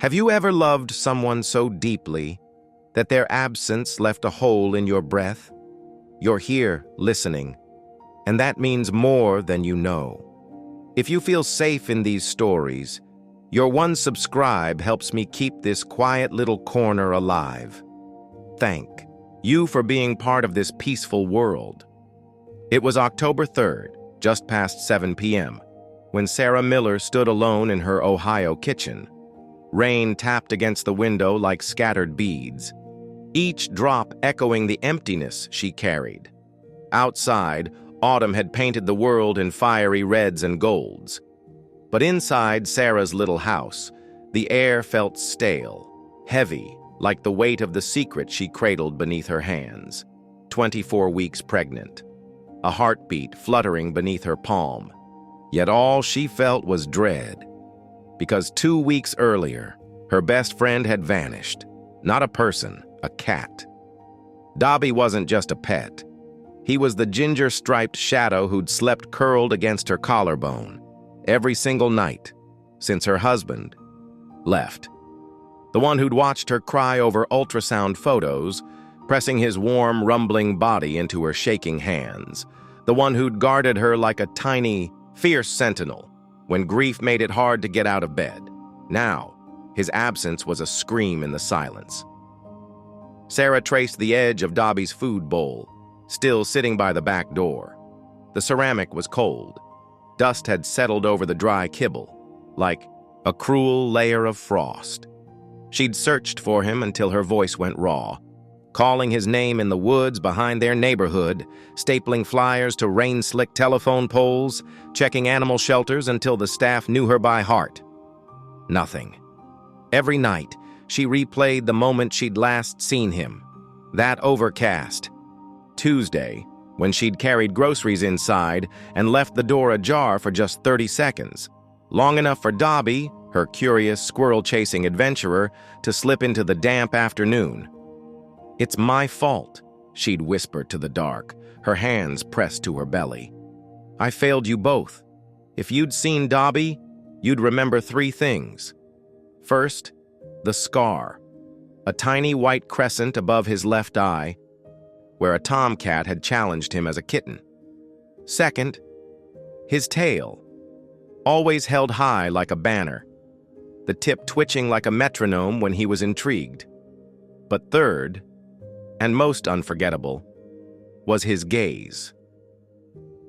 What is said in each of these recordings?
Have you ever loved someone so deeply that their absence left a hole in your breath? You're here, listening, and that means more than you know. If you feel safe in these stories, your one subscribe helps me keep this quiet little corner alive. Thank you for being part of this peaceful world. It was October 3rd, just past 7 p.m., when Sarah Miller stood alone in her Ohio kitchen. Rain tapped against the window like scattered beads, each drop echoing the emptiness she carried. Outside, autumn had painted the world in fiery reds and golds. But inside Sarah's little house, the air felt stale, heavy, like the weight of the secret she cradled beneath her hands. 24 weeks pregnant, a heartbeat fluttering beneath her palm. Yet all she felt was dread. Because 2 weeks earlier, her best friend had vanished. Not a person, a cat. Dobby wasn't just a pet. He was the ginger-striped shadow who'd slept curled against her collarbone every single night since her husband left. The one who'd watched her cry over ultrasound photos, pressing his warm, rumbling body into her shaking hands. The one who'd guarded her like a tiny, fierce sentinel when grief made it hard to get out of bed. Now, his absence was a scream in the silence. Sarah traced the edge of Dobby's food bowl, still sitting by the back door. The ceramic was cold. Dust had settled over the dry kibble, like a cruel layer of frost. She'd searched for him until her voice went raw, calling his name in the woods behind their neighborhood, stapling flyers to rain-slick telephone poles, checking animal shelters until the staff knew her by heart. Nothing. Every night, she replayed the moment she'd last seen him. That overcast Tuesday, when she'd carried groceries inside and left the door ajar for just 30 seconds, long enough for Dobby, her curious, squirrel-chasing adventurer, to slip into the damp afternoon. "It's my fault," she'd whispered to the dark, her hands pressed to her belly. "I failed you both. If you'd seen Dobby, you'd remember 3 things. First, the scar, a tiny white crescent above his left eye, where a tomcat had challenged him as a kitten. Second, his tail, always held high like a banner, the tip twitching like a metronome when he was intrigued. But third, and most unforgettable, was his gaze.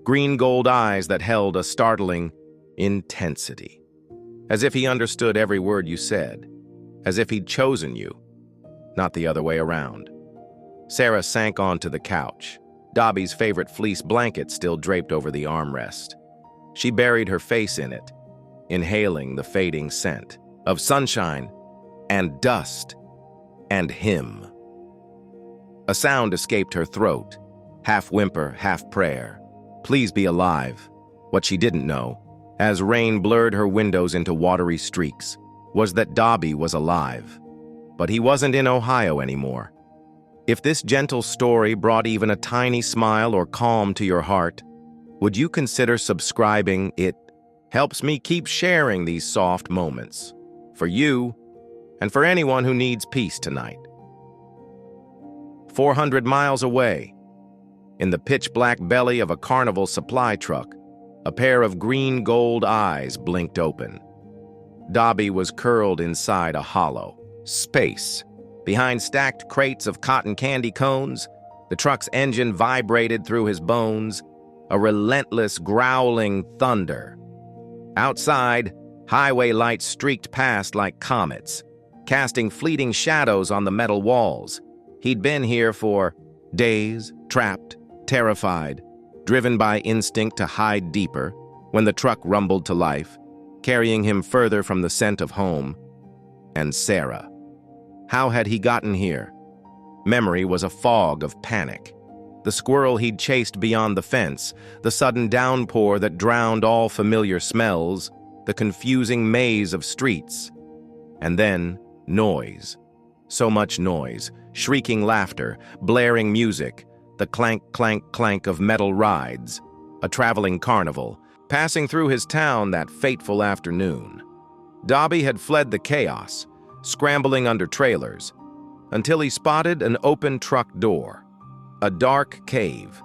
Green-gold eyes that held a startling intensity, as if he understood every word you said, as if he'd chosen you, not the other way around. Sarah sank onto the couch, Dobby's favorite fleece blanket still draped over the armrest. She buried her face in it, inhaling the fading scent of sunshine and dust and him. A sound escaped her throat, half whimper, half prayer. Please be alive. What she didn't know, as rain blurred her windows into watery streaks, was that Dobby was alive. But he wasn't in Ohio anymore. If this gentle story brought even a tiny smile or calm to your heart, would you consider subscribing? It helps me keep sharing these soft moments, for you and for anyone who needs peace tonight. 400 miles away, in the pitch-black belly of a carnival supply truck, a pair of green-gold eyes blinked open. Dobby was curled inside a hollow space. Behind stacked crates of cotton candy cones, the truck's engine vibrated through his bones, a relentless, growling thunder. Outside, highway lights streaked past like comets, casting fleeting shadows on the metal walls. He'd been here for days, trapped, terrified, driven by instinct to hide deeper, when the truck rumbled to life, carrying him further from the scent of home. And Sarah. How had he gotten here? Memory was a fog of panic. The squirrel he'd chased beyond the fence, the sudden downpour that drowned all familiar smells, the confusing maze of streets. And then, noise. So much noise, shrieking laughter, blaring music, the clank, clank, clank of metal rides, a traveling carnival, passing through his town that fateful afternoon. Dobby had fled the chaos, scrambling under trailers, until he spotted an open truck door, a dark cave.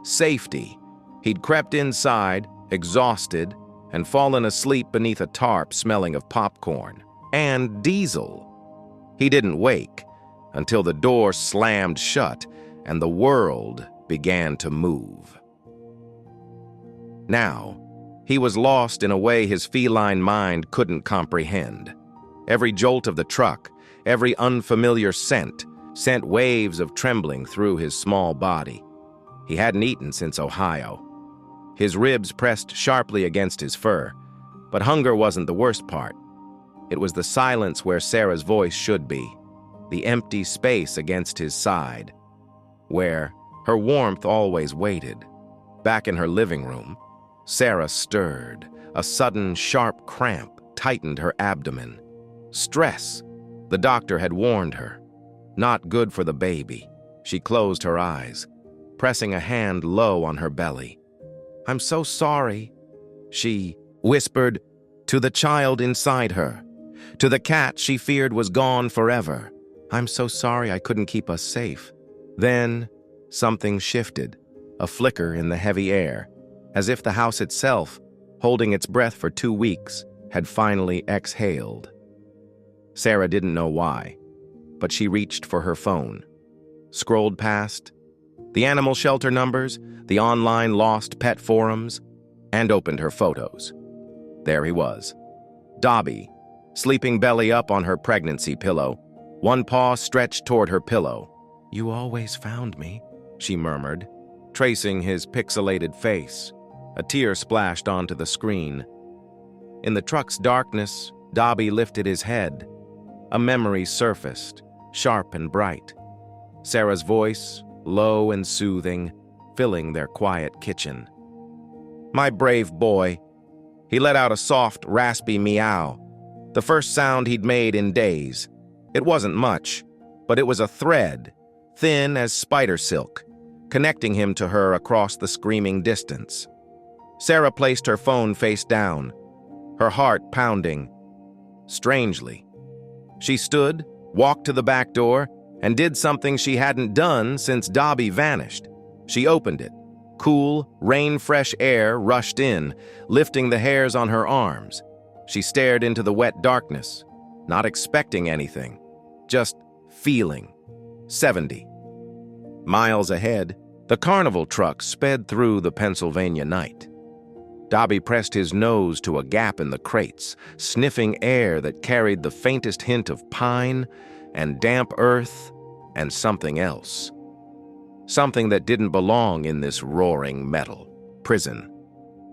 Safety. He'd crept inside, exhausted, and fallen asleep beneath a tarp smelling of popcorn and diesel. He didn't wake until the door slammed shut and the world began to move. Now, he was lost in a way his feline mind couldn't comprehend. Every jolt of the truck, every unfamiliar scent, sent waves of trembling through his small body. He hadn't eaten since Ohio. His ribs pressed sharply against his fur, but hunger wasn't the worst part. It was the silence where Sarah's voice should be, the empty space against his side, where her warmth always waited. Back in her living room, Sarah stirred. A sudden, sharp cramp tightened her abdomen. Stress. The doctor had warned her. Not good for the baby. She closed her eyes, pressing a hand low on her belly. "I'm so sorry," she whispered to the child inside her, to the cat she feared was gone forever. "I'm so sorry I couldn't keep us safe." Then something shifted, a flicker in the heavy air, as if the house itself, holding its breath for 2 weeks, had finally exhaled. Sarah didn't know why, but she reached for her phone, scrolled past the animal shelter numbers, the online lost pet forums, and opened her photos. There he was, Dobby, sleeping belly up on her pregnancy pillow, one paw stretched toward her pillow. "You always found me," she murmured, tracing his pixelated face. A tear splashed onto the screen. In the truck's darkness, Dobby lifted his head. A memory surfaced, sharp and bright. Sarah's voice, low and soothing, filling their quiet kitchen. "My brave boy." He let out a soft, raspy meow, the first sound he'd made in days. It wasn't much, but it was a thread, thin as spider silk, connecting him to her across the screaming distance. Sarah placed her phone face down, her heart pounding. Strangely, she stood, walked to the back door, and did something she hadn't done since Dobby vanished. She opened it. Cool, rain-fresh air rushed in, lifting the hairs on her arms. She stared into the wet darkness, not expecting anything, just feeling. 70. Miles ahead, the carnival truck sped through the Pennsylvania night. Dobby pressed his nose to a gap in the crates, sniffing air that carried the faintest hint of pine and damp earth and something else. Something that didn't belong in this roaring metal prison.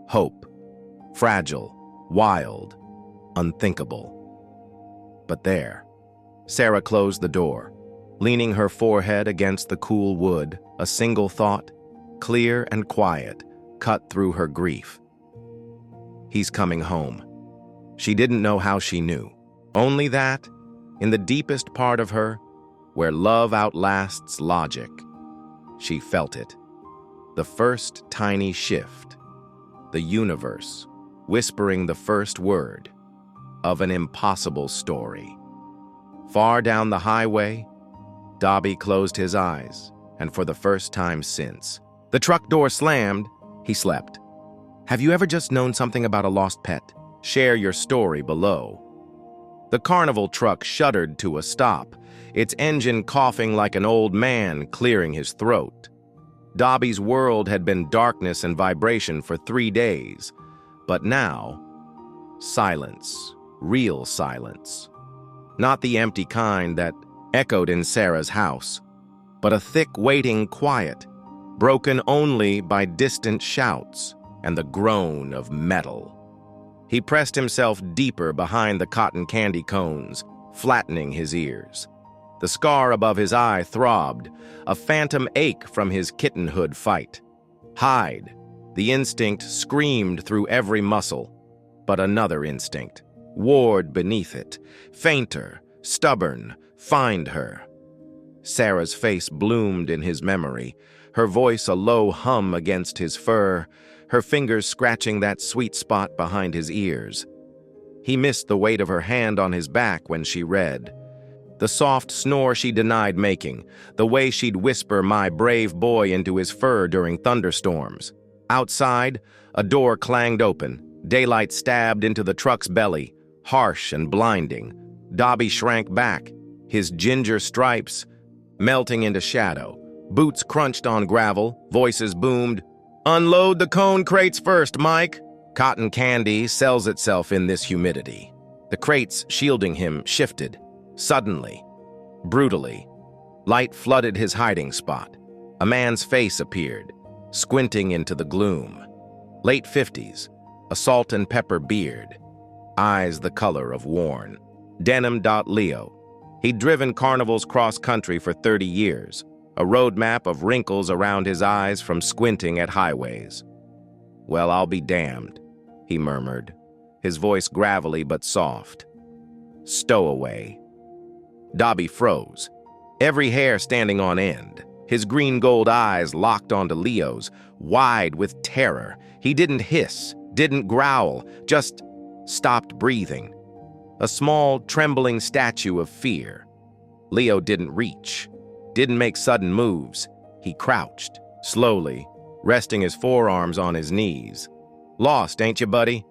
Hope. Fragile, wild, unthinkable. But there, Sarah closed the door, leaning her forehead against the cool wood, a single thought, clear and quiet, cut through her grief. He's coming home. She didn't know how she knew. Only that, in the deepest part of her, where love outlasts logic, she felt it. The first tiny shift. The universe whispering the first word of an impossible story. Far down the highway, Dobby closed his eyes, and for the first time since, the truck door slammed. He slept. Have you ever just known something about a lost pet? Share your story below. The carnival truck shuddered to a stop, its engine coughing like an old man clearing his throat. Dobby's world had been darkness and vibration for 3 days, but now, silence, real silence. Not the empty kind that echoed in Sarah's house, but a thick, waiting quiet, broken only by distant shouts and the groan of metal. He pressed himself deeper behind the cotton candy cones, flattening his ears. The scar above his eye throbbed, a phantom ache from his kittenhood fight. Hide. The instinct screamed through every muscle, but another instinct warred beneath it, fainter, stubborn, find her. Sarah's face bloomed in his memory, her voice a low hum against his fur, her fingers scratching that sweet spot behind his ears. He missed the weight of her hand on his back when she read. The soft snore she denied making, the way she'd whisper "my brave boy" into his fur during thunderstorms. Outside, a door clanged open. Daylight stabbed into the truck's belly, harsh and blinding. Dobby shrank back, his ginger stripes melting into shadow. Boots crunched on gravel, voices boomed, "Unload the cone crates first, Mike!" Cotton candy sells itself in this humidity. The crates shielding him shifted. Suddenly, brutally, light flooded his hiding spot. A man's face appeared, squinting into the gloom. Late 50s, a salt and pepper beard, eyes the color of worn. Denim.Leo. He'd driven carnivals cross-country for 30 years, a roadmap of wrinkles around his eyes from squinting at highways. "Well, I'll be damned," he murmured, his voice gravelly but soft. "Stowaway." Dobby froze, every hair standing on end, his green-gold eyes locked onto Leo's, wide with terror. He didn't hiss, didn't growl, just stopped breathing. A small, trembling statue of fear. Leo didn't reach, didn't make sudden moves. He crouched, slowly, resting his forearms on his knees. "Lost, ain't you, buddy?"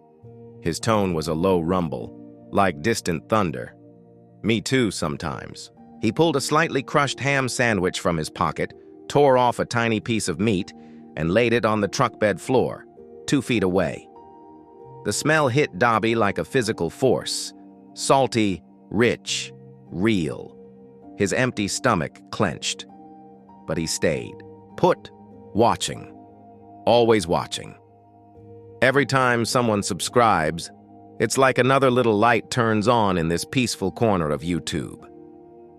His tone was a low rumble, like distant thunder. "Me too, sometimes." He pulled a slightly crushed ham sandwich from his pocket, tore off a tiny piece of meat, and laid it on the truck bed floor, 2 feet away. The smell hit Dobby like a physical force. Salty, rich, real. His empty stomach clenched. But he stayed, put, watching. Always watching. Every time someone subscribes, it's like another little light turns on in this peaceful corner of YouTube.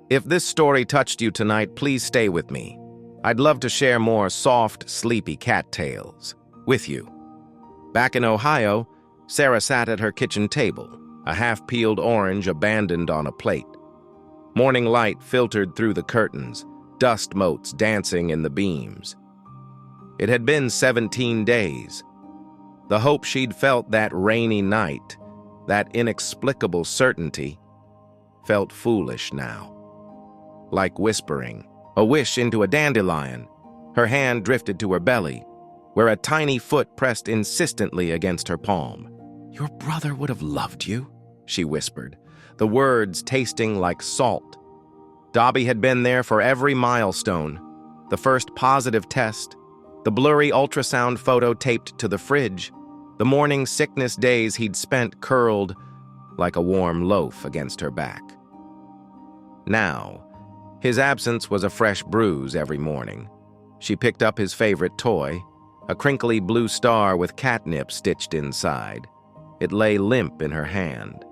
If this story touched you tonight, please stay with me. I'd love to share more soft, sleepy cat tales with you. Back in Ohio, Sarah sat at her kitchen table, a half-peeled orange abandoned on a plate. Morning light filtered through the curtains, dust motes dancing in the beams. It had been 17 days. The hope she'd felt that rainy night, that inexplicable certainty, felt foolish now. Like whispering, a wish into a dandelion, her hand drifted to her belly, where a tiny foot pressed insistently against her palm. "Your brother would have loved you," she whispered, the words tasting like salt. Dobby had been there for every milestone, the first positive test, the blurry ultrasound photo taped to the fridge, the morning sickness days he'd spent curled like a warm loaf against her back. Now, his absence was a fresh bruise every morning. She picked up his favorite toy, a crinkly blue star with catnip stitched inside. It lay limp in her hand.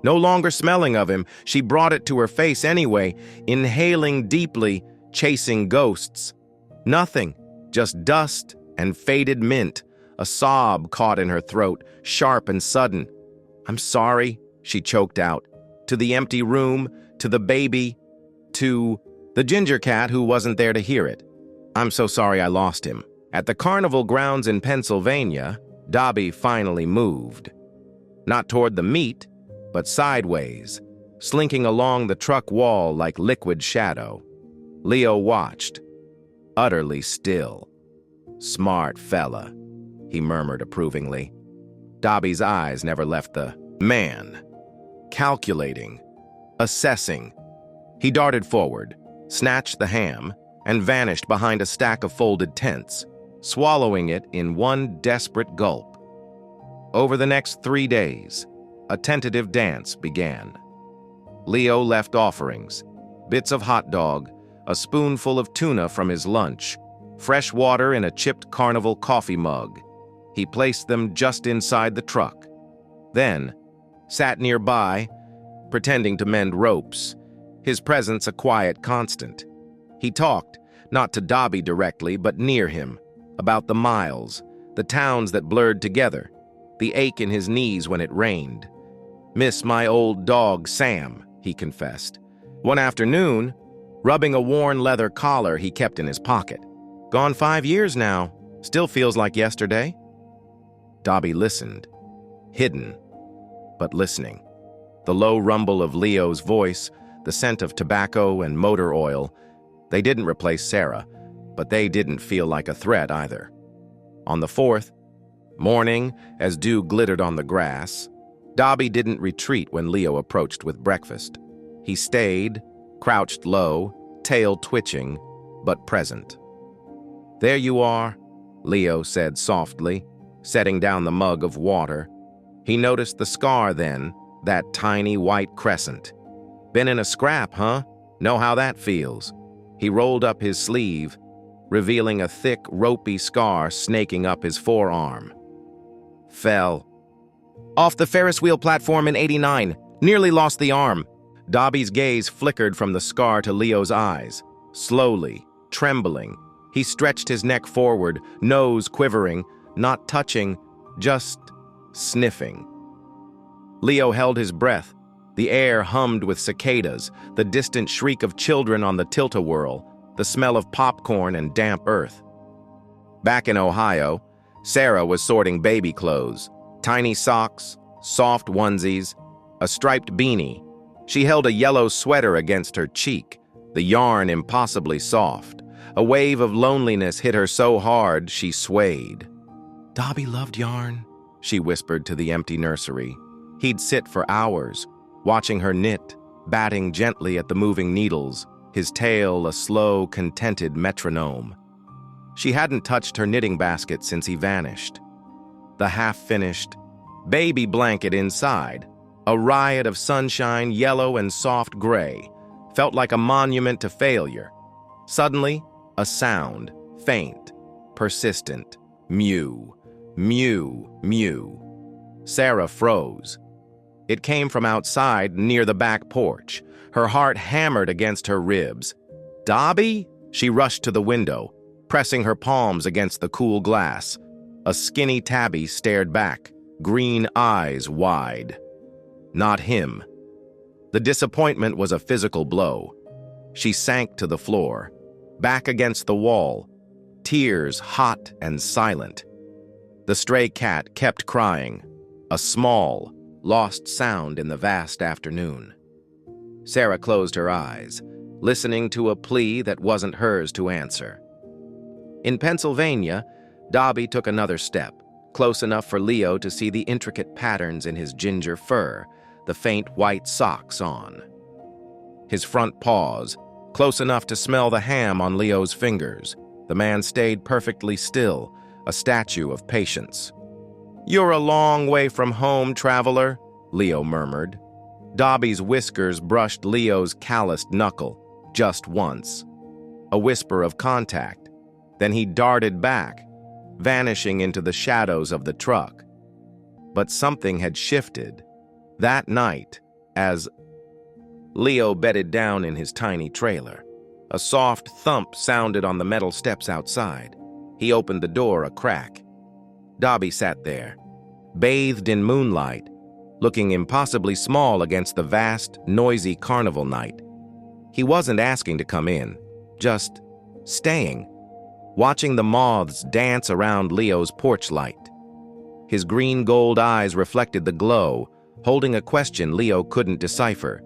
No longer smelling of him, she brought it to her face anyway, inhaling deeply, chasing ghosts. Nothing, just dust and faded mint. A sob caught in her throat, sharp and sudden. "I'm sorry," she choked out. To the empty room, to the baby, to the ginger cat who wasn't there to hear it. "I'm so sorry I lost him." At the carnival grounds in Pennsylvania, Dobby finally moved. Not toward the meat, but sideways, slinking along the truck wall like liquid shadow. Leo watched, utterly still. "Smart fella," he murmured approvingly. Dobby's eyes never left the man. Calculating, assessing. He darted forward, snatched the ham, and vanished behind a stack of folded tents, swallowing it in one desperate gulp. Over the next 3 days, a tentative dance began. Leo left offerings, bits of hot dog, a spoonful of tuna from his lunch, fresh water in a chipped carnival coffee mug. He placed them just inside the truck. Then, sat nearby, pretending to mend ropes, his presence a quiet constant. He talked, not to Dobby directly, but near him, about the miles, the towns that blurred together, the ache in his knees when it rained. "Miss my old dog, Sam," he confessed. One afternoon, rubbing a worn leather collar he kept in his pocket. "Gone 5 years now. Still feels like yesterday." Dobby listened, hidden. but listening. The low rumble of Leo's voice, the scent of tobacco and motor oil, they didn't replace Sarah, but they didn't feel like a threat either. On the 4th, morning, as dew glittered on the grass, Dobby didn't retreat when Leo approached with breakfast. He stayed, crouched low, tail twitching, but present. "There you are," Leo said softly, setting down the mug of water. He noticed the scar then, that tiny white crescent. "Been in a scrap, huh? Know how that feels." He rolled up his sleeve, revealing a thick, ropey scar snaking up his forearm. "Fell off the Ferris wheel platform in '89. Nearly lost the arm." Dobby's gaze flickered from the scar to Leo's eyes. Slowly, trembling, he stretched his neck forward, nose quivering, not touching, just sniffing. Leo held his breath. The air hummed with cicadas, the distant shriek of children on the tilt-a-whirl, the smell of popcorn and damp earth. Back in Ohio, Sarah was sorting baby clothes, tiny socks, soft onesies, a striped beanie. She held a yellow sweater against her cheek, the yarn impossibly soft. A wave of loneliness hit her so hard she swayed. "Dobby loved yarn," she whispered to the empty nursery. He'd sit for hours, watching her knit, batting gently at the moving needles, his tail a slow, contented metronome. She hadn't touched her knitting basket since he vanished. The half-finished baby blanket inside, a riot of sunshine, yellow and soft gray, felt like a monument to failure. Suddenly, a sound, faint, persistent, mew, mew, mew. Sarah froze. It came from outside, near the back porch. Her heart hammered against her ribs. "Dobby?" She rushed to the window, pressing her palms against the cool glass. A skinny tabby stared back, green eyes wide. Not him. The disappointment was a physical blow. She sank to the floor, back against the wall, tears hot and silent. The stray cat kept crying, a small, lost sound in the vast afternoon. Sarah closed her eyes, listening to a plea that wasn't hers to answer. In Pennsylvania, Dobby took another step, close enough for Leo to see the intricate patterns in his ginger fur, the faint white socks on. His front paws, close enough to smell the ham on Leo's fingers. The man stayed perfectly still, a statue of patience. "You're a long way from home, traveler," Leo murmured. Dobby's whiskers brushed Leo's calloused knuckle, just once. A whisper of contact. Then he darted back, vanishing into the shadows of the truck. But something had shifted. That night, as Leo bedded down in his tiny trailer, a soft thump sounded on the metal steps outside. He opened the door a crack. Dobby sat there, bathed in moonlight, looking impossibly small against the vast, noisy carnival night. He wasn't asking to come in, just staying, watching the moths dance around Leo's porch light. His green-gold eyes reflected the glow, holding a question Leo couldn't decipher.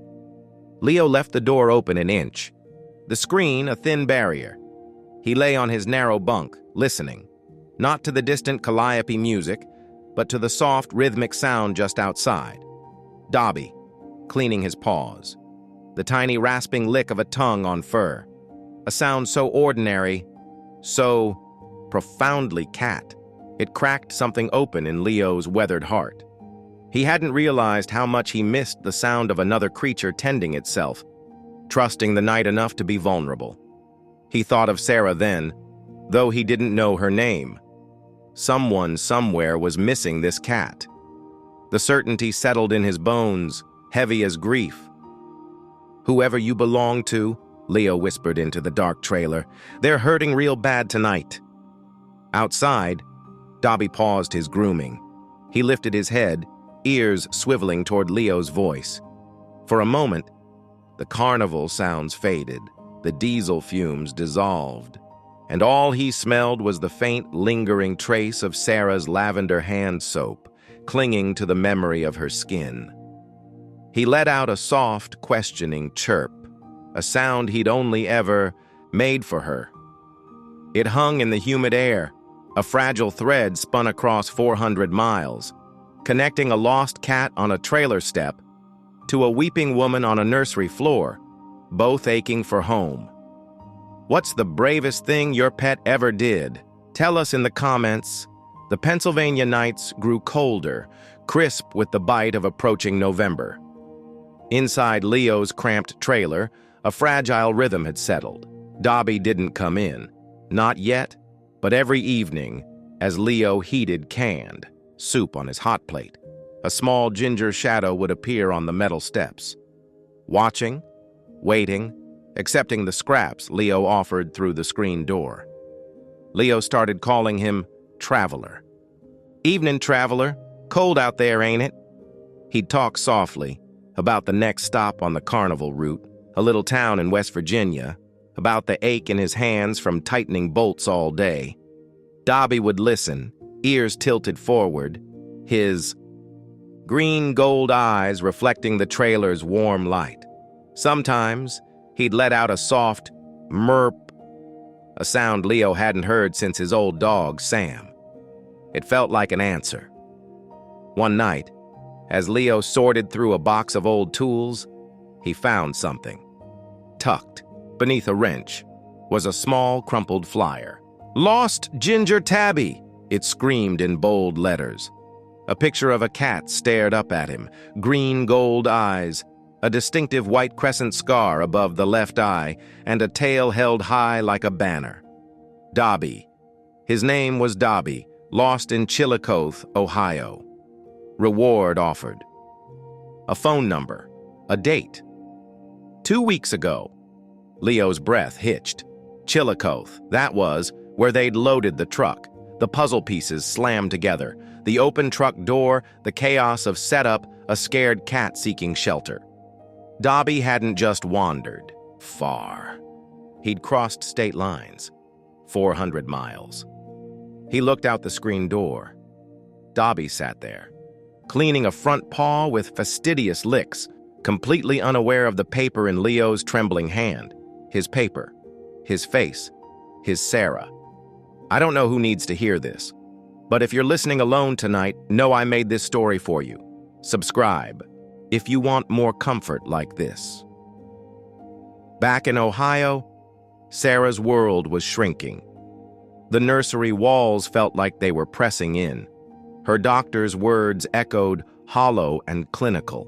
Leo left the door open an inch, the screen a thin barrier. He lay on his narrow bunk, listening, not to the distant calliope music, but to the soft, rhythmic sound just outside. Dobby, cleaning his paws. The tiny rasping lick of a tongue on fur. A sound so ordinary, so profoundly cat, it cracked something open in Leo's weathered heart. He hadn't realized how much he missed the sound of another creature tending itself, trusting the night enough to be vulnerable. He thought of Sarah then, though he didn't know her name. Someone somewhere was missing this cat. The certainty settled in his bones, heavy as grief. "Whoever you belong to," Leo whispered into the dark trailer, "they're hurting real bad tonight." Outside, Dobby paused his grooming. He lifted his head, ears swiveling toward Leo's voice. For a moment, the carnival sounds faded, the diesel fumes dissolved, and all he smelled was the faint, lingering trace of Sarah's lavender hand soap, clinging to the memory of her skin. He let out a soft, questioning chirp, a sound he'd only ever made for her. It hung in the humid air, a fragile thread spun across 400 miles, connecting a lost cat on a trailer step to a weeping woman on a nursery floor, both aching for home. What's the bravest thing your pet ever did? Tell us in the comments. The Pennsylvania nights grew colder, crisp with the bite of approaching November. Inside Leo's cramped trailer, a fragile rhythm had settled. Dobby didn't come in. Not yet, but every evening, as Leo heated canned soup on his hot plate, a small ginger shadow would appear on the metal steps. Watching, waiting, accepting the scraps Leo offered through the screen door. Leo started calling him Traveler. "Evening, Traveler. Cold out there, ain't it?" He'd talk softly about the next stop on the carnival route, a little town in West Virginia, about the ache in his hands from tightening bolts all day. Dobby would listen, ears tilted forward, his green-gold eyes reflecting the trailer's warm light. Sometimes, he'd let out a soft murp, a sound Leo hadn't heard since his old dog, Sam. It felt like an answer. One night, as Leo sorted through a box of old tools, he found something. Tucked beneath a wrench was a small, crumpled flyer. "Lost Ginger Tabby," it screamed in bold letters. A picture of a cat stared up at him, green-gold eyes, a distinctive white crescent scar above the left eye, and a tail held high like a banner. Dobby. His name was Dobby, lost in Chillicothe, Ohio. Reward offered. A phone number. A date. 2 weeks ago. Leo's breath hitched. Chillicothe, that was where they'd loaded the truck. The puzzle pieces slammed together. The open truck door, the chaos of setup, a scared cat seeking shelter. Dobby hadn't just wandered far. He'd crossed state lines. 400 miles. He looked out the screen door. Dobby sat there, cleaning a front paw with fastidious licks, completely unaware of the paper in Leo's trembling hand. His paper, his face, his Sarah. I don't know who needs to hear this, but if you're listening alone tonight, know I made this story for you. Subscribe if you want more comfort like this. Back in Ohio, Sarah's world was shrinking. The nursery walls felt like they were pressing in. Her doctor's words echoed hollow and clinical.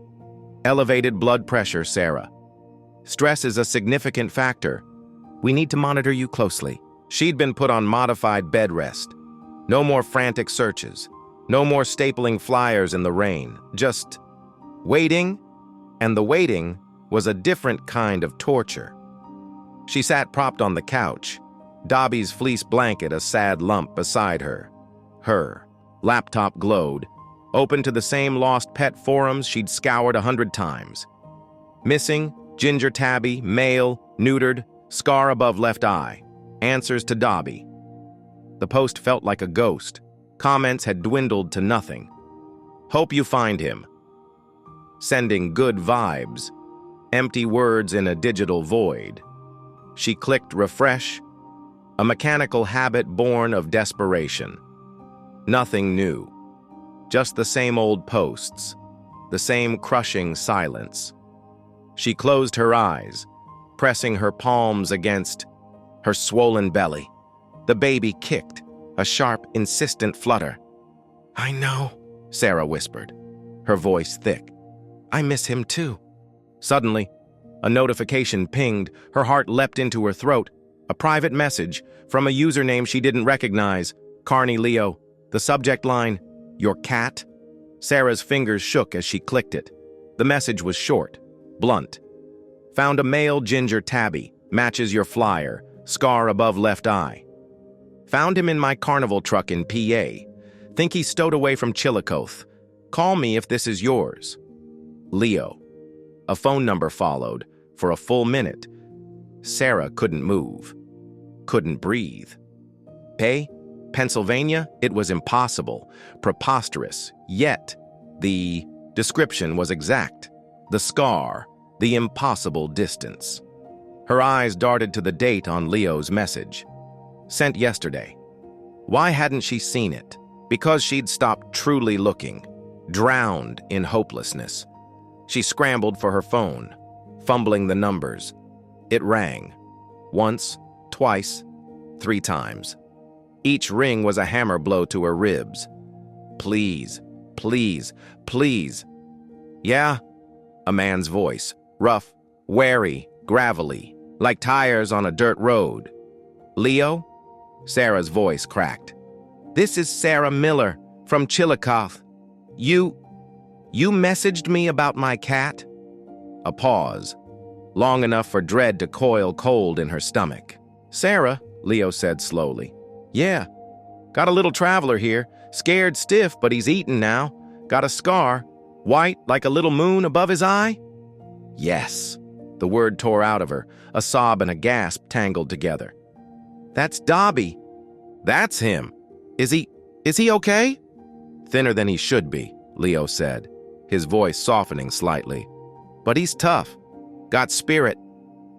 "Elevated blood pressure, Sarah. Stress is a significant factor. We need to monitor you closely." She'd been put on modified bed rest. No more frantic searches. No more stapling flyers in the rain. Just waiting, and the waiting was a different kind of torture. She sat propped on the couch, Dobby's fleece blanket a sad lump beside her. Her laptop glowed, open to the same lost pet forums she'd scoured 100 times. Missing, Ginger Tabby, male, neutered, scar above left eye. Answers to Dobby. The post felt like a ghost. Comments had dwindled to nothing. "Hope you find him." Sending good vibes. Empty words in a digital void. She clicked refresh, a mechanical habit born of desperation. Nothing new. Just the same old posts, the same crushing silence. She closed her eyes, pressing her palms against her swollen belly. The baby kicked, a sharp, insistent flutter. "I know," Sarah whispered, her voice thick. "I miss him too." Suddenly, a notification pinged. Her heart leapt into her throat. A private message from a username she didn't recognize. Carney Leo. The subject line, "Your cat?" Sarah's fingers shook as she clicked it. The message was short, blunt. "Found a male Ginger Tabby. Matches your flyer. Scar above left eye. Found him in my carnival truck in PA. Think he stowed away from Chillicothe. Call me if this is yours. Leo." A phone number followed. For a full minute, Sarah couldn't move, couldn't breathe. Pennsylvania? It was impossible, preposterous, Yet, the description was exact. The scar, the impossible distance. Her eyes darted to the date on Leo's message. Sent yesterday. Why hadn't she seen it? Because she'd stopped truly looking, drowned in hopelessness. She scrambled for her phone, fumbling the numbers. It rang. Once, twice, 3 times. Each ring was a hammer blow to her ribs. Please, please, please. Yeah? A man's voice, rough, wary, gravelly, like tires on a dirt road. Leo? Sarah's voice cracked. This is Sarah Miller from Chillicothe. You messaged me about my cat? A pause, long enough for dread to coil cold in her stomach. Sarah, Leo said slowly. Yeah, got a little traveler here, scared stiff, but he's eaten now. Got a scar, white like a little moon above his eye? Yes, the word tore out of her, a sob and a gasp tangled together. That's Dobby. That's him. Is he okay? Thinner than he should be, Leo said, his voice softening slightly. But he's tough. Got spirit.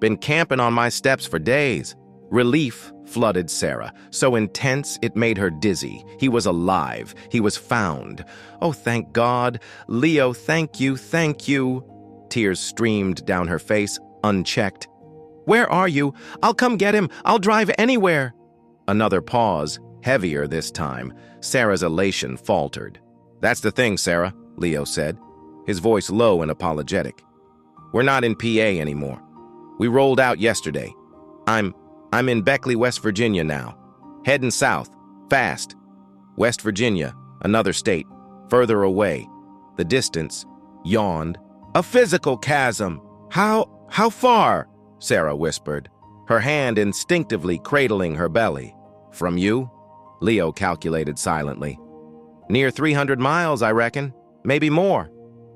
Been camping on my steps for days. Relief flooded Sarah, so intense it made her dizzy. He was alive. He was found. Oh, thank God. Leo, thank you, thank you. Tears streamed down her face, unchecked. Where are you? I'll come get him. I'll drive anywhere. Another pause, heavier this time. Sarah's elation faltered. That's the thing, Sarah, Leo said, his voice low and apologetic. We're not in PA anymore. We rolled out yesterday. I'm in Beckley, West Virginia now. Heading south, fast. West Virginia, another state, further away. The distance yawned. A physical chasm. How far? Sarah whispered, her hand instinctively cradling her belly. From you? Leo calculated silently. Near 300 miles, I reckon. Maybe more.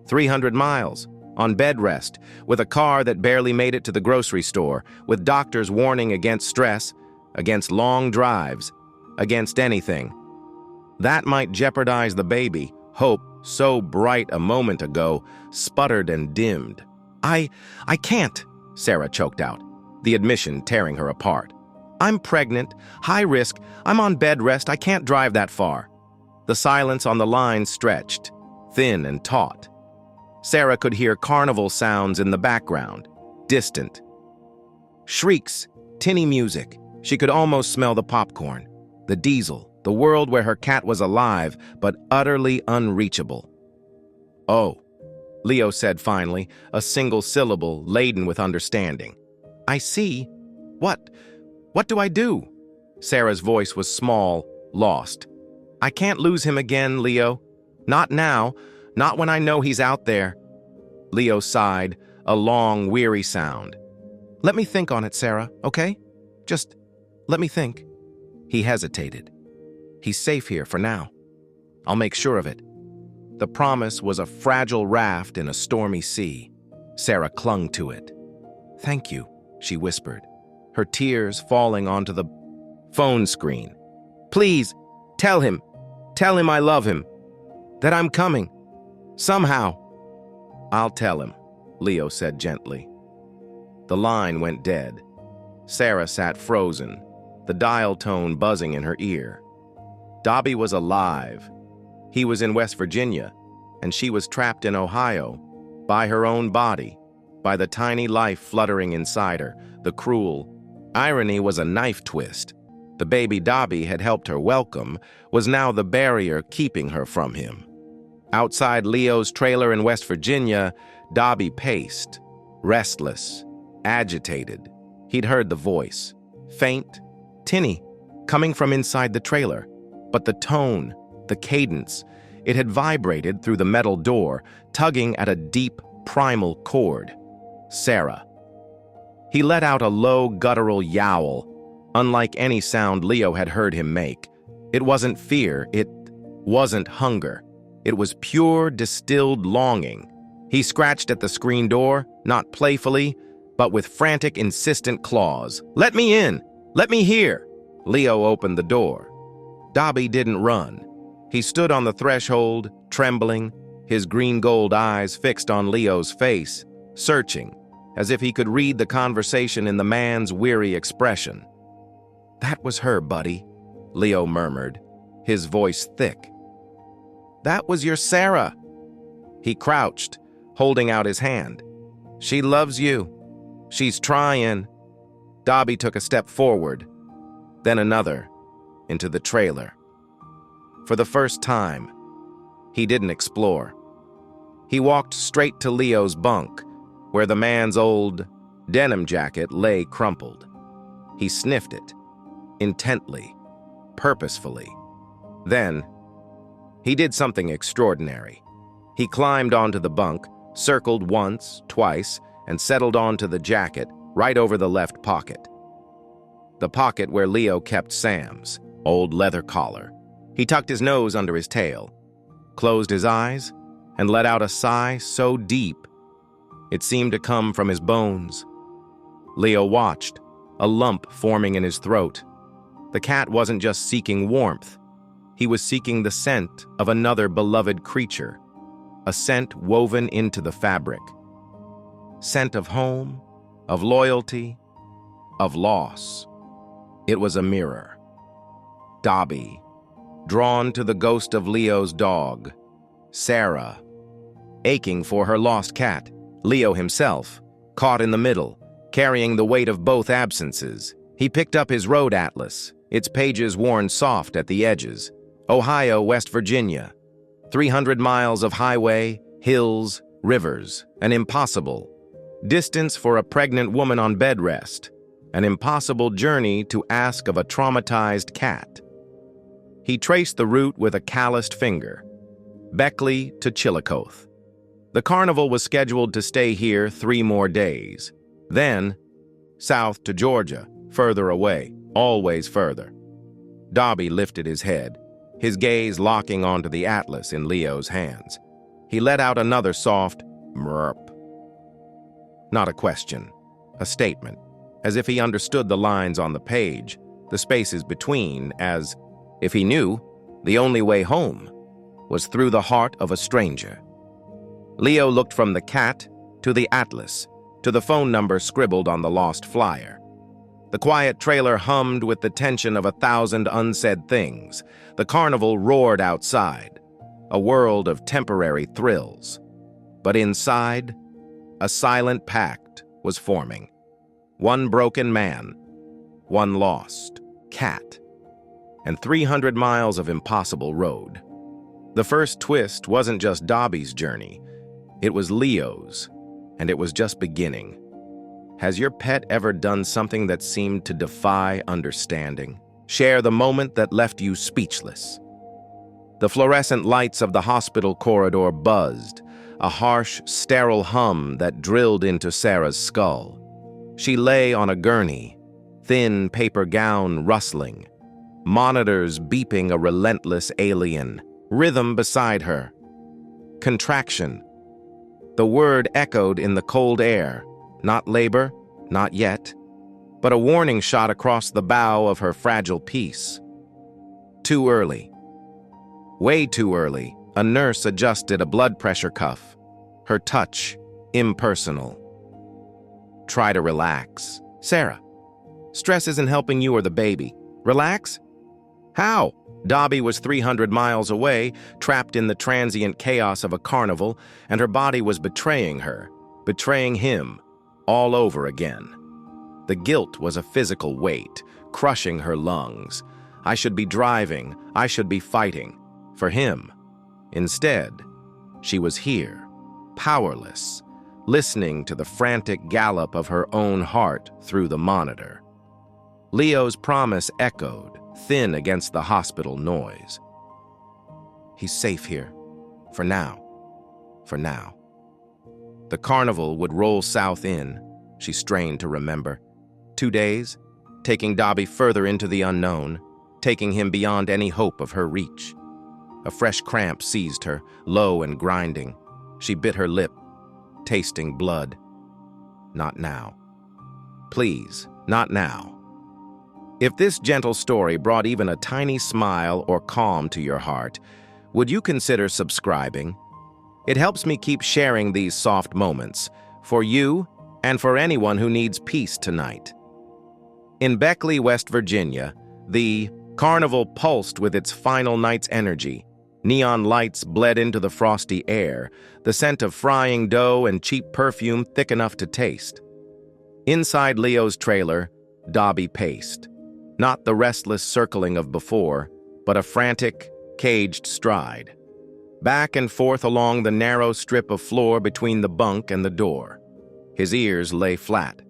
300 miles. On bed rest, with a car that barely made it to the grocery store, with doctors warning against stress, against long drives, against anything. That might jeopardize the baby. Hope, so bright a moment ago, sputtered and dimmed. I can't, Sarah choked out, the admission tearing her apart. I'm pregnant, high risk, I'm on bed rest, I can't drive that far. The silence on the line stretched, thin and taut. Sarah could hear carnival sounds in the background, distant. Shrieks, tinny music. She could almost smell the popcorn, the diesel, the world where her cat was alive, but utterly unreachable. Oh, Leo said finally, a single syllable laden with understanding. I see. What do I do? Sarah's voice was small, lost. I can't lose him again, Leo. Not now. Not when I know he's out there. Leo sighed, a long, weary sound. Let me think on it, Sarah, okay? Just let me think. He hesitated. He's safe here for now. I'll make sure of it. The promise was a fragile raft in a stormy sea. Sarah clung to it. Thank you, she whispered, her tears falling onto the phone screen. Please, tell him I love him, that I'm coming. Somehow. I'll tell him, Leo said gently. The line went dead. Sarah sat frozen, the dial tone buzzing in her ear. Dobby was alive. He was in West Virginia, and she was trapped in Ohio, by her own body, by the tiny life fluttering inside her. The cruel irony was a knife twist. The baby Dobby had helped her welcome, was now the barrier keeping her from him. Outside Leo's trailer in West Virginia, Dobby paced, restless, agitated. He'd heard the voice, faint, tinny, coming from inside the trailer. But the tone, the cadence, it had vibrated through the metal door, tugging at a deep, primal chord. Sarah. He let out a low, guttural yowl, unlike any sound Leo had heard him make. It wasn't fear, it wasn't hunger. It was pure, distilled longing. He scratched at the screen door, not playfully, but with frantic, insistent claws. Let me in! Let me hear! Leo opened the door. Dobby didn't run. He stood on the threshold, trembling, his green-gold eyes fixed on Leo's face, searching, as if he could read the conversation in the man's weary expression. "That was her, buddy," Leo murmured, his voice thick. "That was your Sarah." He crouched, holding out his hand. "She loves you. She's trying." Dobby took a step forward, then another, into the trailer. For the first time, he didn't explore. He walked straight to Leo's bunk, where the man's old denim jacket lay crumpled. He sniffed it, intently, purposefully. Then, he did something extraordinary. He climbed onto the bunk, circled once, twice, and settled onto the jacket right over the left pocket. The pocket where Leo kept Sam's old leather collar. He tucked his nose under his tail, closed his eyes, and let out a sigh so deep it seemed to come from his bones. Leo watched, a lump forming in his throat. The cat wasn't just seeking warmth. He was seeking the scent of another beloved creature, a scent woven into the fabric. Scent of home, of loyalty, of loss. It was a mirror. Dobby, drawn to the ghost of Leo's dog. Sarah, aching for her lost cat. Leo himself, caught in the middle, carrying the weight of both absences. He picked up his road atlas, its pages worn soft at the edges. Ohio, West Virginia. 300 miles of highway, hills, rivers. An impossible distance for a pregnant woman on bed rest. An impossible journey to ask of a traumatized cat. He traced the route with a calloused finger. Beckley to Chillicothe. The carnival was scheduled to stay here 3 more days. Then, south to Georgia, further away, always further. Dobby lifted his head, his gaze locking onto the atlas in Leo's hands. He let out another soft murp. Not a question, a statement, as if he understood the lines on the page, the spaces between, as if he knew the only way home was through the heart of a stranger. Leo looked from the cat to the atlas, to the phone number scribbled on the lost flyer. The quiet trailer hummed with the tension of 1,000 unsaid things. The carnival roared outside, a world of temporary thrills. But inside, a silent pact was forming. One broken man, one lost cat, and 300 miles of impossible road. The first twist wasn't just Dobby's journey. It was Leo's, and it was just beginning. Has your pet ever done something that seemed to defy understanding? Share the moment that left you speechless. The fluorescent lights of the hospital corridor buzzed, a harsh, sterile hum that drilled into Sarah's skull. She lay on a gurney, thin paper gown rustling, monitors beeping a relentless alien, rhythm beside her. Contraction. The word echoed in the cold air, not labor, not yet, but a warning shot across the bow of her fragile piece. Too early. Way too early, a nurse adjusted a blood pressure cuff, her touch impersonal. Try to relax. Sarah, stress isn't helping you or the baby. Relax? How? Dobby was 300 miles away, trapped in the transient chaos of a carnival, and her body was betraying her, betraying him, all over again. The guilt was a physical weight, crushing her lungs. I should be driving, I should be fighting. For him. Instead, she was here, powerless, listening to the frantic gallop of her own heart through the monitor. Leo's promise echoed, thin against the hospital noise. He's safe here. For now. For now. The carnival would roll south in, she strained to remember. 2 days, taking Dobby further into the unknown, taking him beyond any hope of her reach. A fresh cramp seized her, low and grinding. She bit her lip, tasting blood. Not now. Please, not now. If this gentle story brought even a tiny smile or calm to your heart, would you consider subscribing? It helps me keep sharing these soft moments for you and for anyone who needs peace tonight. In Beckley, West Virginia, the carnival pulsed with its final night's energy. Neon lights bled into the frosty air, the scent of frying dough and cheap perfume thick enough to taste. Inside Leo's trailer, Dobby paced. Not the restless circling of before, but a frantic, caged stride. Back and forth along the narrow strip of floor between the bunk and the door. His ears lay flat.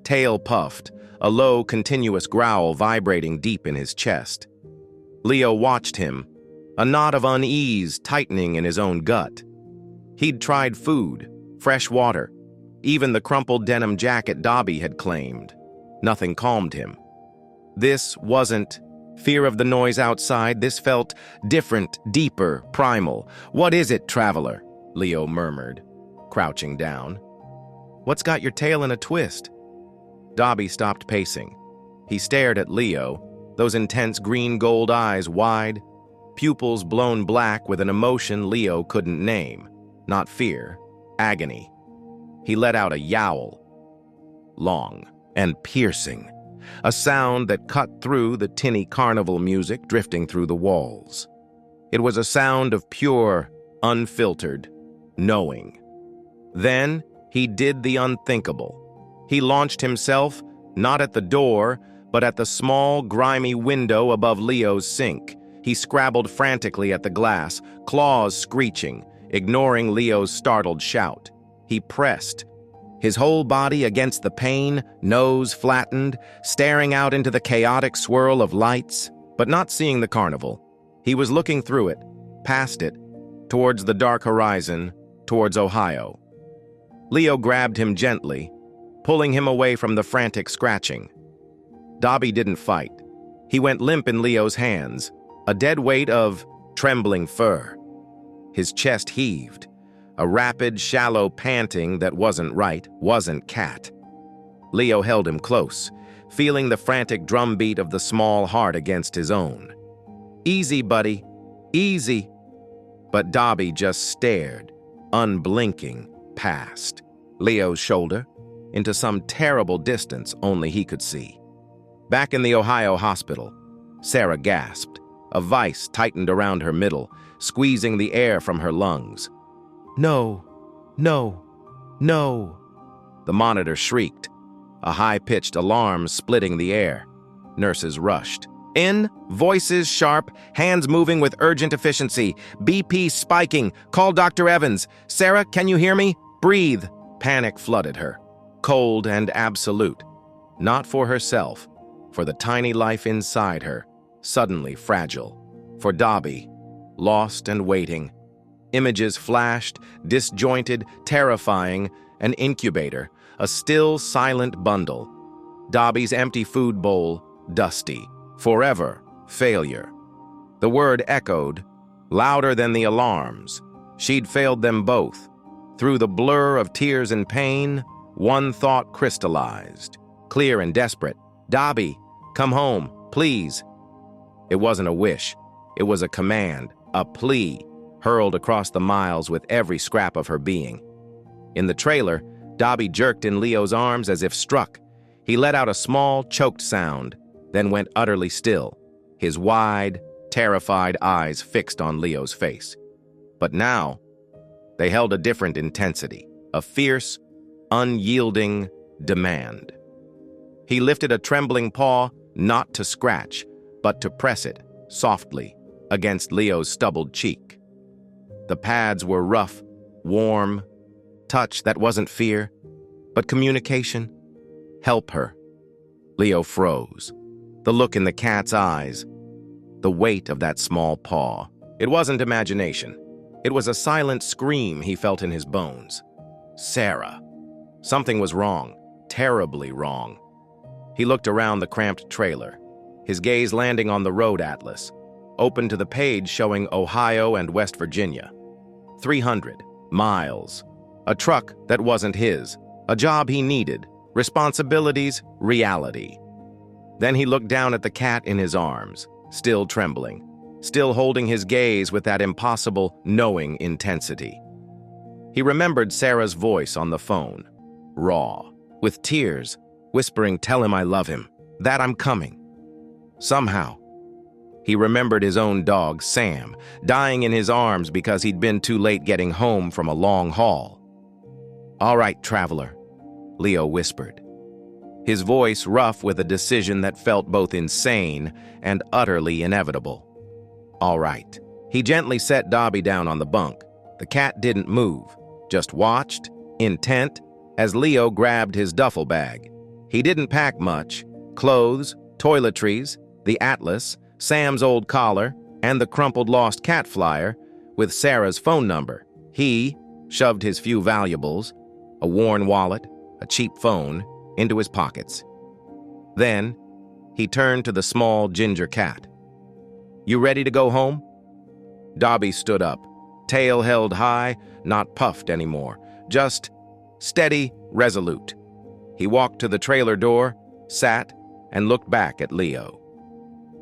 Tail puffed, a low, continuous growl vibrating deep in his chest. Leo watched him, a knot of unease tightening in his own gut. He'd tried food, fresh water, even the crumpled denim jacket Dobby had claimed. Nothing calmed him. This wasn't fear of the noise outside. This felt different, deeper, primal. "What is it, traveler?" Leo murmured, crouching down. "What's got your tail in a twist?" Dobby stopped pacing. He stared at Leo, those intense green-gold eyes wide, pupils blown black with an emotion Leo couldn't name. Not fear, agony. He let out a yowl, long and piercing, a sound that cut through the tinny carnival music drifting through the walls. It was a sound of pure, unfiltered knowing. Then he did the unthinkable. He launched himself, not at the door, but at the small, grimy window above Leo's sink. He scrabbled frantically at the glass, claws screeching, ignoring Leo's startled shout. He pressed, his whole body against the pane, nose flattened, staring out into the chaotic swirl of lights, but not seeing the carnival. He was looking through it, past it, towards the dark horizon, towards Ohio. Leo grabbed him gently, pulling him away from the frantic scratching. Dobby didn't fight. He went limp in Leo's hands, a dead weight of trembling fur. His chest heaved, a rapid, shallow panting that wasn't right, wasn't cat. Leo held him close, feeling the frantic drumbeat of the small heart against his own. "Easy, buddy, easy." But Dobby just stared, unblinking, past Leo's shoulder, into some terrible distance only he could see. Back in the Ohio hospital, Sarah gasped. A vice tightened around her middle, squeezing the air from her lungs. "No, no, no." The monitor shrieked, a high-pitched alarm splitting the air. Nurses rushed. "In," voices sharp, hands moving with urgent efficiency. "BP spiking. Call Dr. Evans. Sarah, can you hear me? Breathe." Panic flooded her, cold and absolute. Not for herself, for the tiny life inside her, suddenly fragile. For Dobby, lost and waiting. Images flashed, disjointed, terrifying, an incubator, a still, silent bundle. Dobby's empty food bowl, dusty. Forever, failure. The word echoed, louder than the alarms. She'd failed them both. Through the blur of tears and pain, one thought crystallized, clear and desperate. "Dobby, come home, please." It wasn't a wish. It was a command, a plea, hurled across the miles with every scrap of her being. In the trailer, Dobby jerked in Leo's arms as if struck. He let out a small, choked sound, then went utterly still, his wide, terrified eyes fixed on Leo's face. But now, they held a different intensity, a fierce, unyielding demand. He lifted a trembling paw, not to scratch, but to press it, softly, against Leo's stubbled cheek. The pads were rough, warm, touch that wasn't fear, but communication. "Help her." Leo froze. The look in the cat's eyes, the weight of that small paw. It wasn't imagination. It was a silent scream he felt in his bones. Sarah. Something was wrong, terribly wrong. He looked around the cramped trailer, his gaze landing on the road atlas, open to the page showing Ohio and West Virginia. 300 miles. A truck that wasn't his, a job he needed, responsibilities, reality. Then he looked down at the cat in his arms, still trembling. still holding his gaze with that impossible, knowing intensity. He remembered Sarah's voice on the phone, raw, with tears, whispering, "Tell him I love him, that I'm coming." Somehow, he remembered his own dog, Sam, dying in his arms because he'd been too late getting home from a long haul. "All right, traveler," Leo whispered, his voice rough with a decision that felt both insane and utterly inevitable. "All right." He gently set Dobby down on the bunk. The cat didn't move, just watched, intent, as Leo grabbed his duffel bag. He didn't pack much: clothes, toiletries, the atlas, Sam's old collar, and the crumpled lost cat flyer with Sarah's phone number. He shoved his few valuables, a worn wallet, a cheap phone, into his pockets. Then, he turned to the small ginger cat. "You ready to go home?" Dobby stood up, tail held high, not puffed anymore, just steady, resolute. He walked to the trailer door, sat, and looked back at Leo.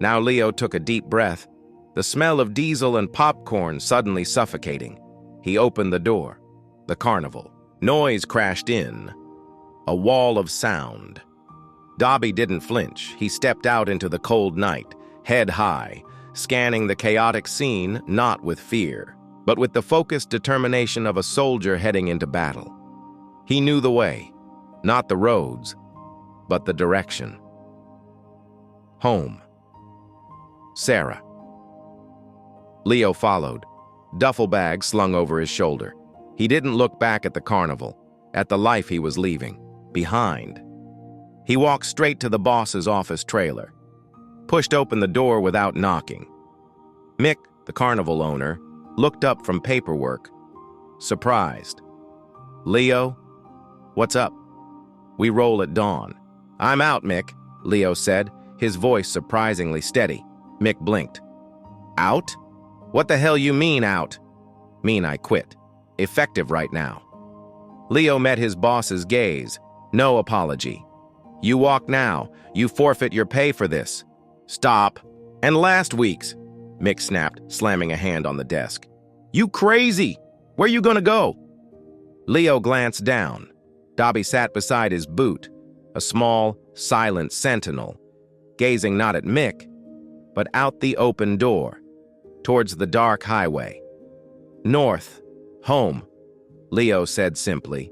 Now Leo took a deep breath, the smell of diesel and popcorn suddenly suffocating. He opened the door. The carnival. Noise crashed in. A wall of sound. Dobby didn't flinch. He stepped out into the cold night, head high, scanning the chaotic scene not with fear, but with the focused determination of a soldier heading into battle. He knew the way, not the roads, but the direction. Home. Sarah. Leo followed, duffel bag slung over his shoulder. He didn't look back at the carnival, at the life he was leaving behind. He walked straight to the boss's office trailer, pushed open the door without knocking. Mick, the carnival owner, looked up from paperwork, surprised. "Leo, what's up?" "We roll at dawn." "I'm out, Mick," Leo said, his voice surprisingly steady. Mick blinked. "Out? What the hell you mean, out?" "Mean I quit. Effective right now." Leo met his boss's gaze. No apology. "You walk now. You forfeit your pay for this." "Stop. And last week's," Mick snapped, slamming a hand on the desk. "You crazy! Where you gonna go?" Leo glanced down. Dobby sat beside his boot, a small, silent sentinel, gazing not at Mick, but out the open door, towards the dark highway. "North. Home," Leo said simply.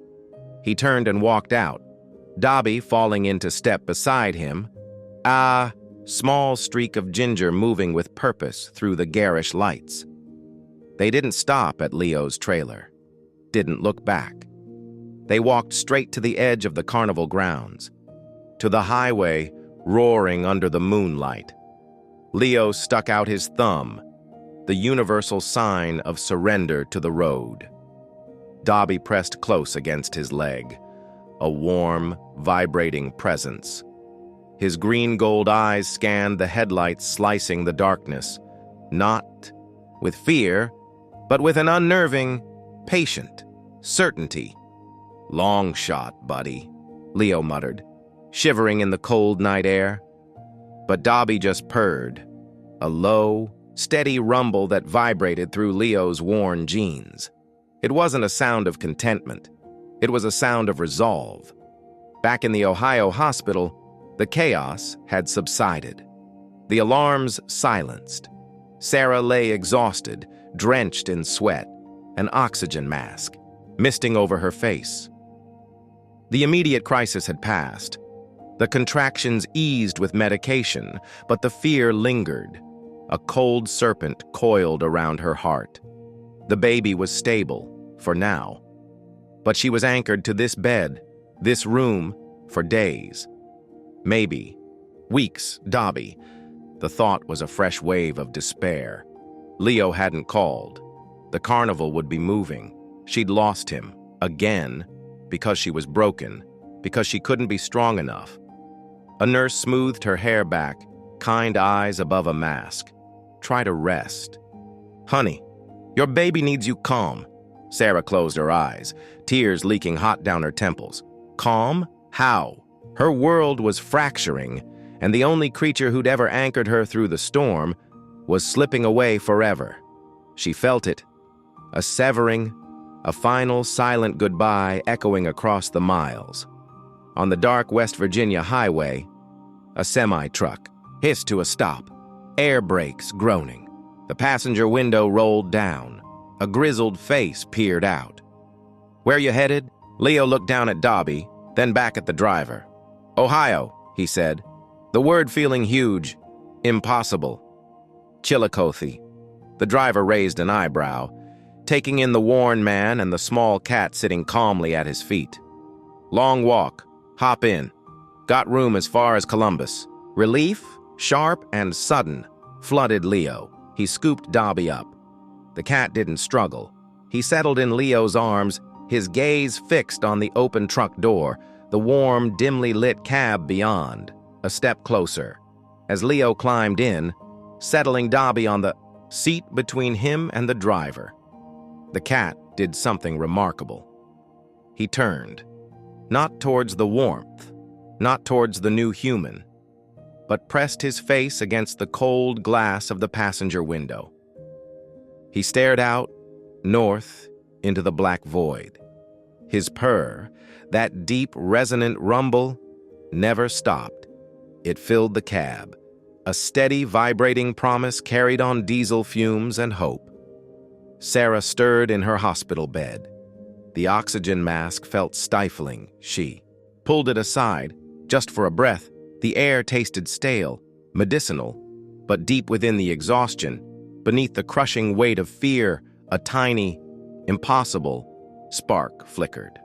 He turned and walked out, Dobby falling into step beside him. Small streak of ginger moving with purpose through the garish lights. They didn't stop at Leo's trailer, didn't look back. They walked straight to the edge of the carnival grounds, to the highway roaring under the moonlight. Leo stuck out his thumb, the universal sign of surrender to the road. Dobby pressed close against his leg, a warm, vibrating presence. His green-gold eyes scanned the headlights slicing the darkness, not with fear, but with an unnerving, patient certainty. "Long shot, buddy," Leo muttered, shivering in the cold night air. But Dobby just purred, a low, steady rumble that vibrated through Leo's worn jeans. It wasn't a sound of contentment. It was a sound of resolve. Back in the Ohio hospital, the chaos had subsided. The alarms silenced. Sarah lay exhausted, drenched in sweat, an oxygen mask misting over her face. The immediate crisis had passed. The contractions eased with medication, but the fear lingered. A cold serpent coiled around her heart. The baby was stable, for now. But she was anchored to this bed, this room, for days. Maybe. Weeks, Dobby. The thought was a fresh wave of despair. Leo hadn't called. The carnival would be moving. She'd lost him, again, because she was broken, because she couldn't be strong enough. A nurse smoothed her hair back, kind eyes above a mask. "Try to rest." "Honey, your baby needs you calm." Sarah closed her eyes, tears leaking hot down her temples. Calm? How? Her world was fracturing, and the only creature who'd ever anchored her through the storm was slipping away forever. She felt it, a severing, a final silent goodbye echoing across the miles. On the dark West Virginia highway, a semi-truck hissed to a stop, air brakes groaning. The passenger window rolled down. A grizzled face peered out. "Where you headed?" Leo looked down at Dobby, then back at the driver. "Ohio," he said, the word feeling huge, impossible. "Chillicothe." The driver raised an eyebrow, taking in the worn man and the small cat sitting calmly at his feet. "Long walk. Hop in. Got room as far as Columbus." Relief, sharp and sudden, flooded Leo. He scooped Dobby up. The cat didn't struggle. He settled in Leo's arms, his gaze fixed on the open truck door, the warm, dimly lit cab beyond, a step closer. As Leo climbed in, settling Dobby on the seat between him and the driver, the cat did something remarkable. He turned, not towards the warmth, not towards the new human, but pressed his face against the cold glass of the passenger window. He stared out, north, into the black void. His purr, that deep, resonant rumble, never stopped. It filled the cab, a steady, vibrating promise carried on diesel fumes and hope. Sarah stirred in her hospital bed. The oxygen mask felt stifling. She pulled it aside, just for a breath. The air tasted stale, medicinal, but deep within the exhaustion, beneath the crushing weight of fear, a tiny, impossible spark flickered.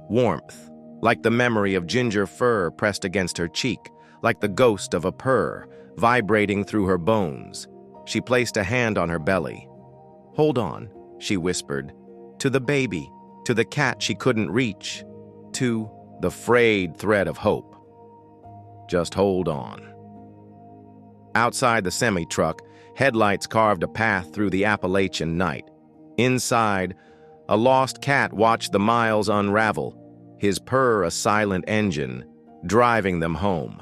Warmth, like the memory of ginger fur pressed against her cheek, like the ghost of a purr, vibrating through her bones. She placed a hand on her belly. "Hold on," she whispered, to the baby, to the cat she couldn't reach, to the frayed thread of hope. Just hold on. Outside the semi-truck, headlights carved a path through the Appalachian night. Inside, a lost cat watched the miles unravel, his purr a silent engine, driving them home.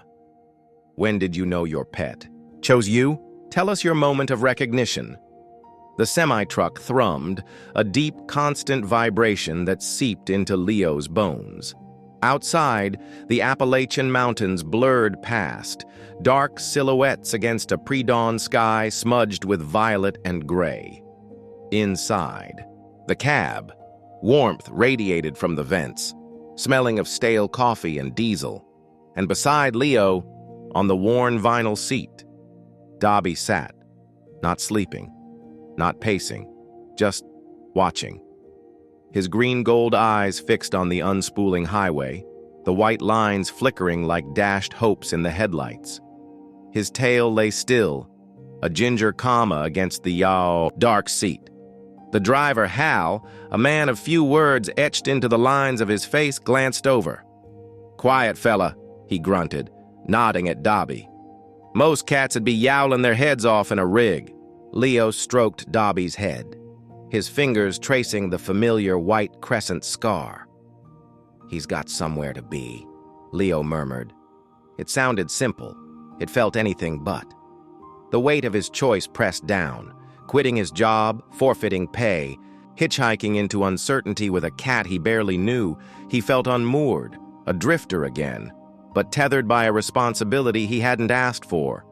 "When did you know your pet? Chose you? Tell us your moment of recognition." The semi-truck thrummed, a deep, constant vibration that seeped into Leo's bones. Outside, the Appalachian Mountains blurred past, dark silhouettes against a pre-dawn sky smudged with violet and gray. Inside, the cab, warmth radiated from the vents, smelling of stale coffee and diesel. And beside Leo, on the worn vinyl seat, Dobby sat, not sleeping, not pacing, just watching. His green-gold eyes fixed on the unspooling highway, the white lines flickering like dashed hopes in the headlights. His tail lay still, a ginger comma against the dark seat. The driver, Hal, a man of few words etched into the lines of his face, glanced over. "Quiet, fella," he grunted, nodding at Dobby. "Most cats would be yowling their heads off in a rig." Leo stroked Dobby's head, his fingers tracing the familiar white crescent scar. "He's got somewhere to be," Leo murmured. It sounded simple. It felt anything but. The weight of his choice pressed down, quitting his job, forfeiting pay, hitchhiking into uncertainty with a cat he barely knew. He felt unmoored, a drifter again, but tethered by a responsibility he hadn't asked for.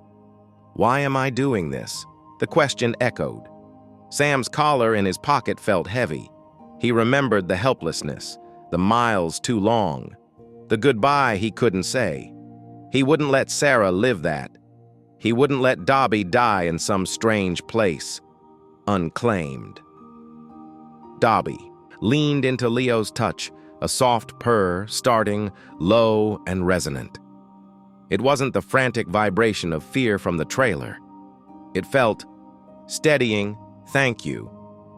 "Why am I doing this?" The question echoed. Sam's collar in his pocket felt heavy. He remembered the helplessness, the miles too long, the goodbye he couldn't say. He wouldn't let Sarah live that. He wouldn't let Dobby die in some strange place, unclaimed. Dobby leaned into Leo's touch, a soft purr, starting, low and resonant. It wasn't the frantic vibration of fear from the trailer. It felt steadying, thank you.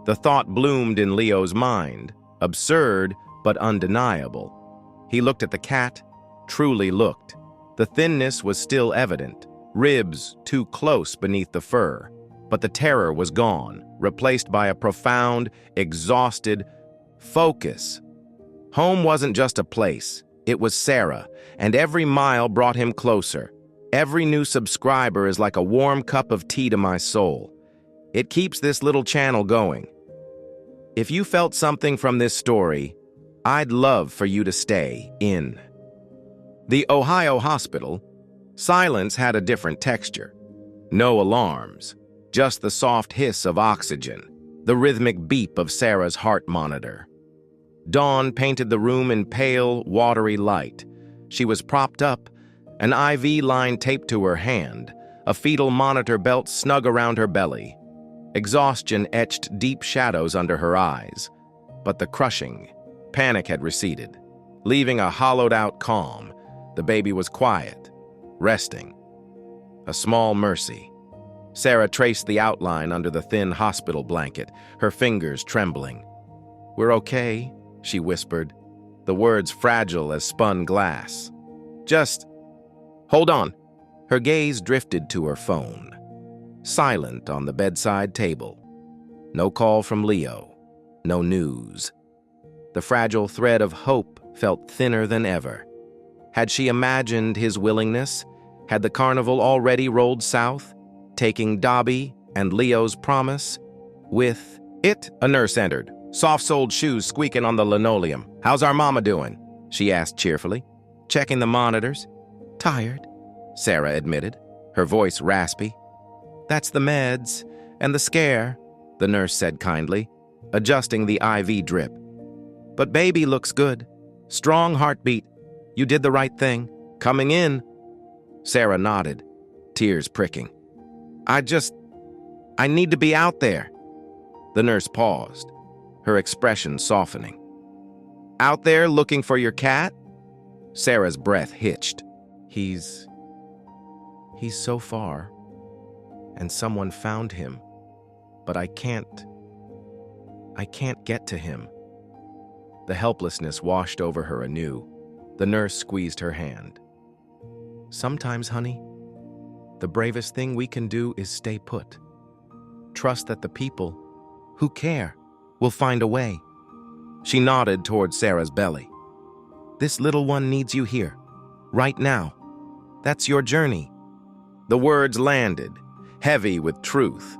The thought bloomed in Leo's mind, absurd but undeniable. He looked at the cat, truly looked. The thinness was still evident, ribs too close beneath the fur, but the terror was gone, replaced by a profound, exhausted focus. Home wasn't just a place, it was Sarah, and every mile brought him closer. Every new subscriber is like a warm cup of tea to my soul. It keeps this little channel going. If you felt something from this story, I'd love for you to stay in. The Ohio hospital, silence had a different texture. No alarms, just the soft hiss of oxygen, the rhythmic beep of Sarah's heart monitor. Dawn painted the room in pale, watery light. She was propped up, an IV line taped to her hand, a fetal monitor belt snug around her belly. Exhaustion etched deep shadows under her eyes, but the crushing panic had receded, leaving a hollowed-out calm. The baby was quiet, resting. A small mercy. Sarah traced the outline under the thin hospital blanket, her fingers trembling. "We're okay," she whispered, the words fragile as spun glass. "Just hold on." Her gaze drifted to her phone. Silent on the bedside table. No call from Leo. No news. The fragile thread of hope felt thinner than ever. Had she imagined his willingness? Had the carnival already rolled south, taking Dobby and Leo's promise? With it, a nurse entered, soft-soled shoes squeaking on the linoleum. "How's our mama doing?" she asked cheerfully, checking the monitors. "Tired," Sarah admitted, her voice raspy. "That's the meds and the scare," the nurse said kindly, adjusting the IV drip. "But baby looks good. Strong heartbeat. You did the right thing. Coming in." Sarah nodded, tears pricking. I need to be out there." The nurse paused, her expression softening. "Out there looking for your cat?" Sarah's breath hitched. He's so far, and someone found him, but I can't get to him." The helplessness washed over her anew. The nurse squeezed her hand. "Sometimes, honey, the bravest thing we can do is stay put. Trust that the people who care will find a way." She nodded toward Sarah's belly. "This little one needs you here, right now. That's your journey." The words landed, heavy with truth.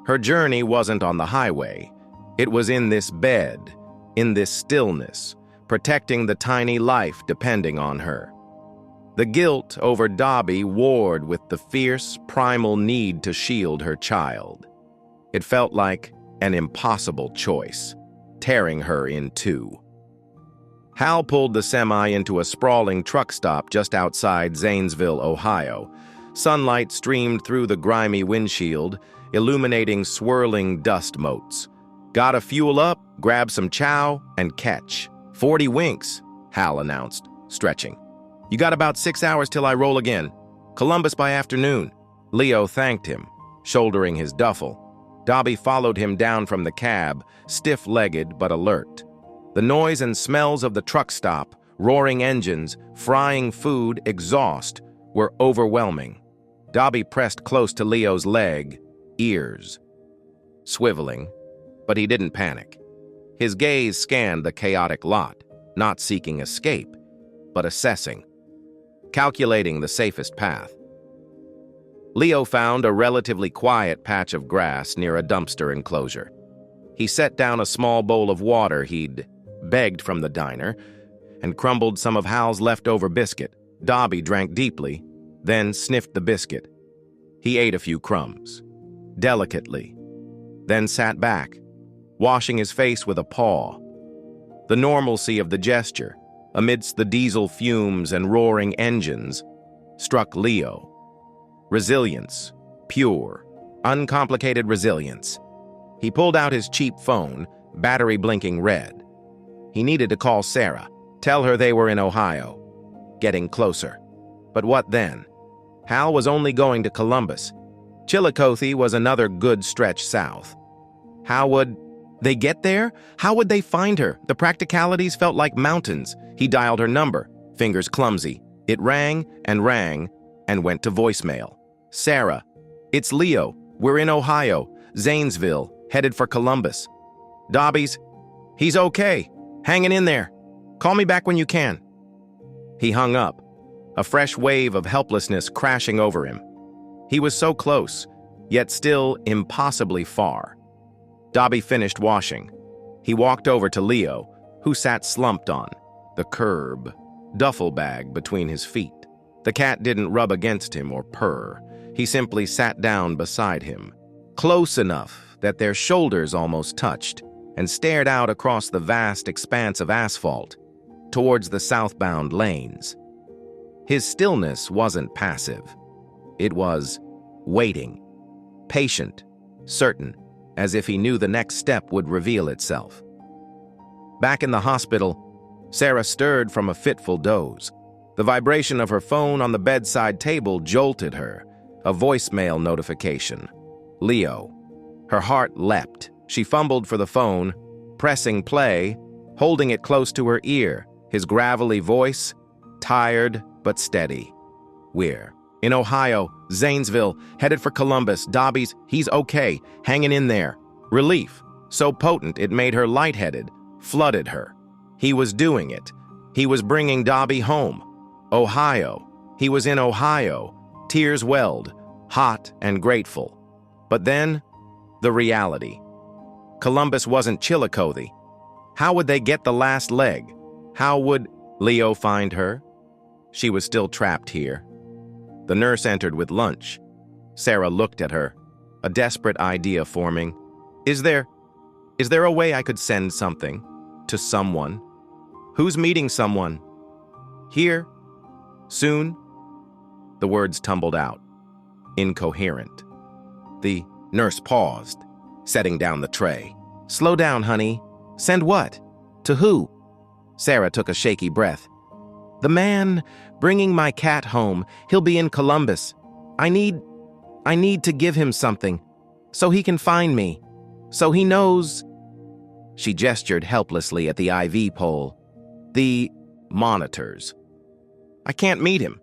Her journey wasn't on the highway. It was in this bed, in this stillness, protecting the tiny life depending on her. The guilt over Dobby warred with the fierce, primal need to shield her child. It felt like an impossible choice, tearing her in two. Hal pulled the semi into a sprawling truck stop just outside Zanesville, Ohio. Sunlight streamed through the grimy windshield, illuminating swirling dust motes. "Gotta fuel up, grab some chow, and catch. 40 winks, Hal announced, stretching. "You got about 6 hours till I roll again. Columbus by afternoon." Leo thanked him, shouldering his duffel. Dobby followed him down from the cab, stiff-legged but alert. The noise and smells of the truck stop, roaring engines, frying food, exhaust, were overwhelming. Dobby pressed close to Leo's leg, ears. Swiveling, but he didn't panic. His gaze scanned the chaotic lot, not seeking escape, but assessing, calculating the safest path. Leo found a relatively quiet patch of grass near a dumpster enclosure. He set down a small bowl of water he'd begged from the diner and crumbled some of Hal's leftover biscuit. Dobby drank deeply, then sniffed the biscuit. He ate a few crumbs, delicately, then sat back, washing his face with a paw. The normalcy of the gesture, amidst the diesel fumes and roaring engines, struck Leo. Resilience, pure, uncomplicated resilience. He pulled out his cheap phone, battery blinking red. He needed to call Sarah, tell her they were in Ohio. Getting closer. But what then? Hal was only going to Columbus. Chillicothe was another good stretch south. How would they get there? How would they find her? The practicalities felt like mountains. He dialed her number, fingers clumsy. It rang and went to voicemail. "Sarah, it's Leo. We're in Ohio, Zanesville, headed for Columbus. He's okay. Hanging in there. Call me back when you can." He hung up, a fresh wave of helplessness crashing over him. He was so close, yet still impossibly far. Dobby finished washing. He walked over to Leo, who sat slumped on the curb, duffel bag between his feet. The cat didn't rub against him or purr. He simply sat down beside him, close enough that their shoulders almost touched, and stared out across the vast expanse of asphalt towards the southbound lanes. His stillness wasn't passive. It was waiting, patient, certain, as if he knew the next step would reveal itself. Back in the hospital, Sarah stirred from a fitful doze. The vibration of her phone on the bedside table jolted her, a voicemail notification. Leo. Her heart leapt. She fumbled for the phone, pressing play, holding it close to her ear, his gravelly voice, tired but steady. We're in Ohio, Zanesville, headed for Columbus. Dobby's, he's okay, hanging in there. Relief, so potent it made her lightheaded, flooded her. He was doing it. He was bringing Dobby home. Ohio. He was in Ohio. Tears welled, hot and grateful. But then, the reality. Columbus wasn't Chillicothe. How would they get the last leg? How would Leo find her? She was still trapped here. The nurse entered with lunch. Sarah looked at her, a desperate idea forming. Is there a way I could send something to someone? Who's meeting someone? Here? Soon? The words tumbled out, incoherent. The nurse paused, setting down the tray. Slow down, honey. Send what? To who? Sarah took a shaky breath. The man bringing my cat home. He'll be in Columbus. I need to give him something, so he can find me, so he knows. She gestured helplessly at the IV pole. The monitors. I can't meet him.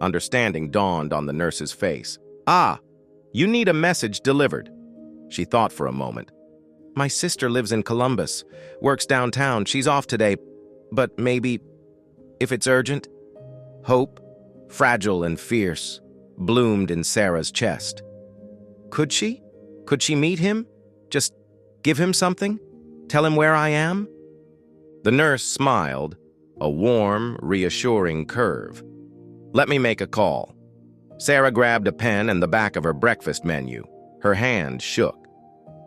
Understanding dawned on the nurse's face. Ah, you need a message delivered. She thought for a moment. My sister lives in Columbus, works downtown. She's off today, but maybe, if it's urgent. Hope, fragile and fierce, bloomed in Sarah's chest. Could she? Could she meet him? Just give him something? Tell him where I am? The nurse smiled, a warm, reassuring curve. Let me make a call. Sarah grabbed a pen and the back of her breakfast menu. Her hand shook.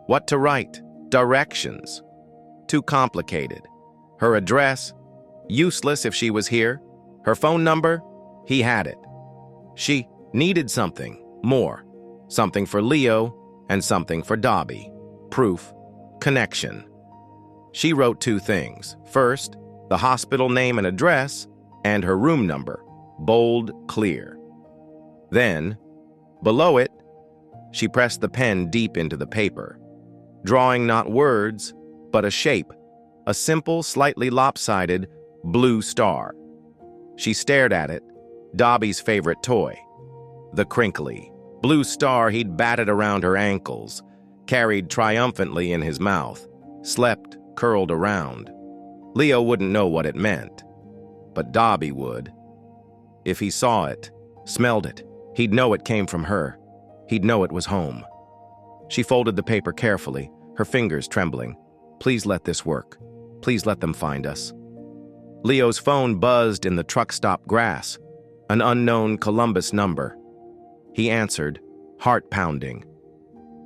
What to write? Directions. Too complicated. Her address? Useless if she was here. Her phone number? He had it. She needed something more. Something for Leo and something for Dobby. Proof. Connection. She wrote two things. First, the hospital name and address, and her room number. Bold, clear. Then, below it, she pressed the pen deep into the paper, drawing not words, but a shape, a simple, slightly lopsided blue star. She stared at it, Dobby's favorite toy. The crinkly, blue star he'd batted around her ankles, carried triumphantly in his mouth, slept curled around. Leo wouldn't know what it meant, but Dobby would. If he saw it, smelled it, he'd know it came from her. He'd know it was home. She folded the paper carefully, her fingers trembling. Please let this work. Please let them find us. Leo's phone buzzed in the truck stop grass, an unknown Columbus number. He answered, heart pounding.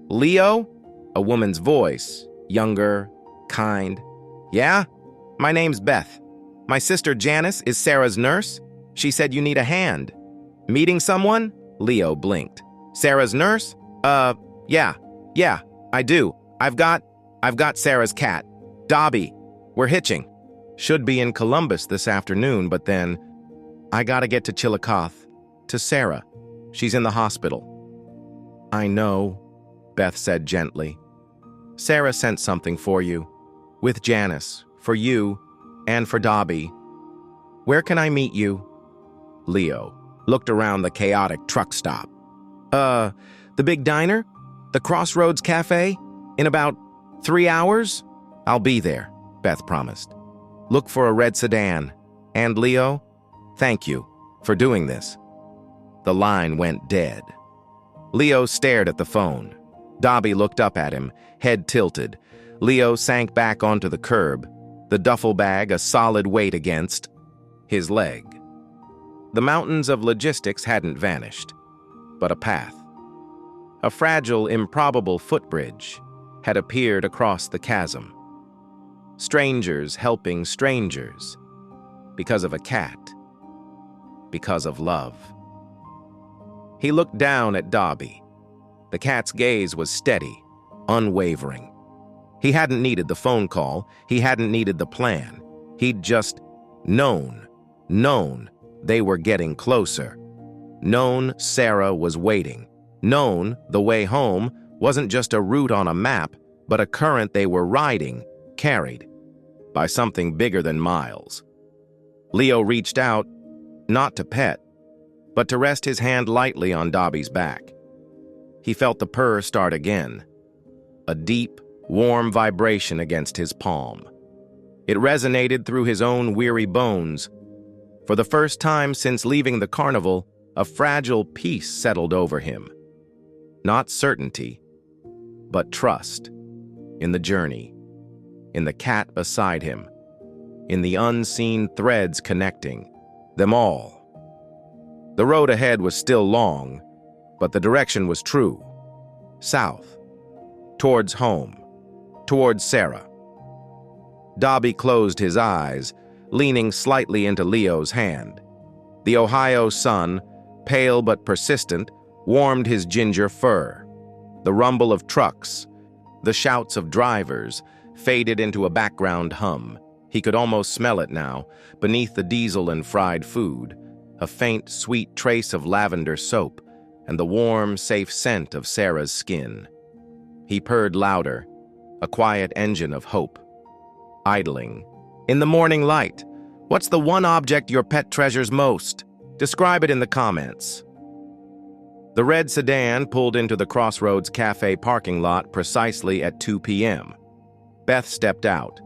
Leo? A woman's voice, younger, kind. Yeah? My name's Beth. My sister Janice is Sarah's nurse. She said you need a hand. Meeting someone? Leo blinked. Sarah's nurse? Yeah, I do. I've got Sarah's cat. Dobby. We're hitching. Should be in Columbus this afternoon, but then I gotta get to Chillicothe, to Sarah. She's in the hospital. I know, Beth said gently. Sarah sent something for you, with Janice, for you, and for Dobby. Where can I meet you? Leo looked around the chaotic truck stop. The big diner? The Crossroads Cafe? In about 3 hours? I'll be there, Beth promised. Look for a red sedan. And Leo, thank you for doing this. The line went dead. Leo stared at the phone. Dobby looked up at him, head tilted. Leo sank back onto the curb, the duffel bag a solid weight against his leg. The mountains of logistics hadn't vanished, but a path. A fragile, improbable footbridge had appeared across the chasm. Strangers helping strangers because of a cat, because of love. He looked down at Dobby. The cat's gaze was steady, unwavering. He hadn't needed the phone call. He hadn't needed the plan. He'd just known they were getting closer. Known Sarah was waiting. Known the way home wasn't just a route on a map, but a current they were riding, carried by something bigger than miles. Leo reached out, not to pet, but to rest his hand lightly on Dobby's back. He felt the purr start again, a deep, warm vibration against his palm. It resonated through his own weary bones. For the first time since leaving the carnival, a fragile peace settled over him. Not certainty, but trust in the journey, in the cat beside him, in the unseen threads connecting them all. The road ahead was still long, but the direction was true. South, towards home, towards Sarah. Dobby closed his eyes, leaning slightly into Leo's hand. The Ohio sun, pale but persistent, warmed his ginger fur. The rumble of trucks, the shouts of drivers, faded into a background hum. He could almost smell it now, beneath the diesel and fried food, a faint, sweet trace of lavender soap and the warm, safe scent of Sarah's skin. He purred louder, a quiet engine of hope. Idling. In the morning light, what's the one object your pet treasures most? Describe it in the comments. The red sedan pulled into the Crossroads Cafe parking lot precisely at 2 p.m. Beth stepped out,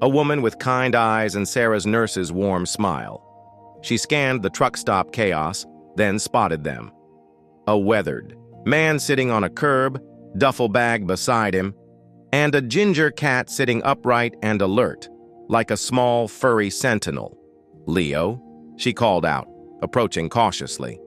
a woman with kind eyes and Sarah's nurse's warm smile. She scanned the truck stop chaos, then spotted them. A weathered man sitting on a curb, duffel bag beside him, and a ginger cat sitting upright and alert, like a small, furry sentinel. "Leo," she called out, approaching cautiously.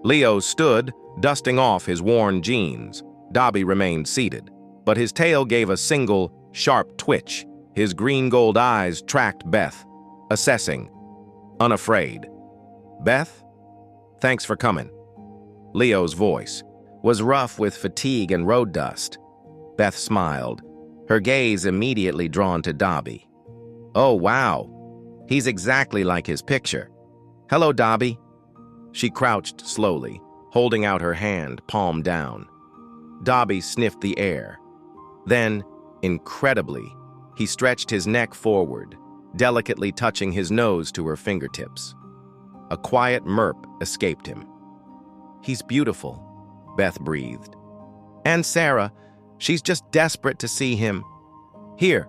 Leo stood, dusting off his worn jeans. Dobby remained seated, but his tail gave a single, sharp twitch. His green-gold eyes tracked Beth, assessing, unafraid. "Beth, thanks for coming." Leo's voice was rough with fatigue and road dust. Beth smiled, her gaze immediately drawn to Dobby. "Oh, wow. He's exactly like his picture. Hello, Dobby." She crouched slowly, holding out her hand, palm down. Dobby sniffed the air. Then, incredibly, he stretched his neck forward, delicately touching his nose to her fingertips. A quiet murp escaped him. "He's beautiful," Beth breathed. "And Sarah, she's just desperate to see him. Here."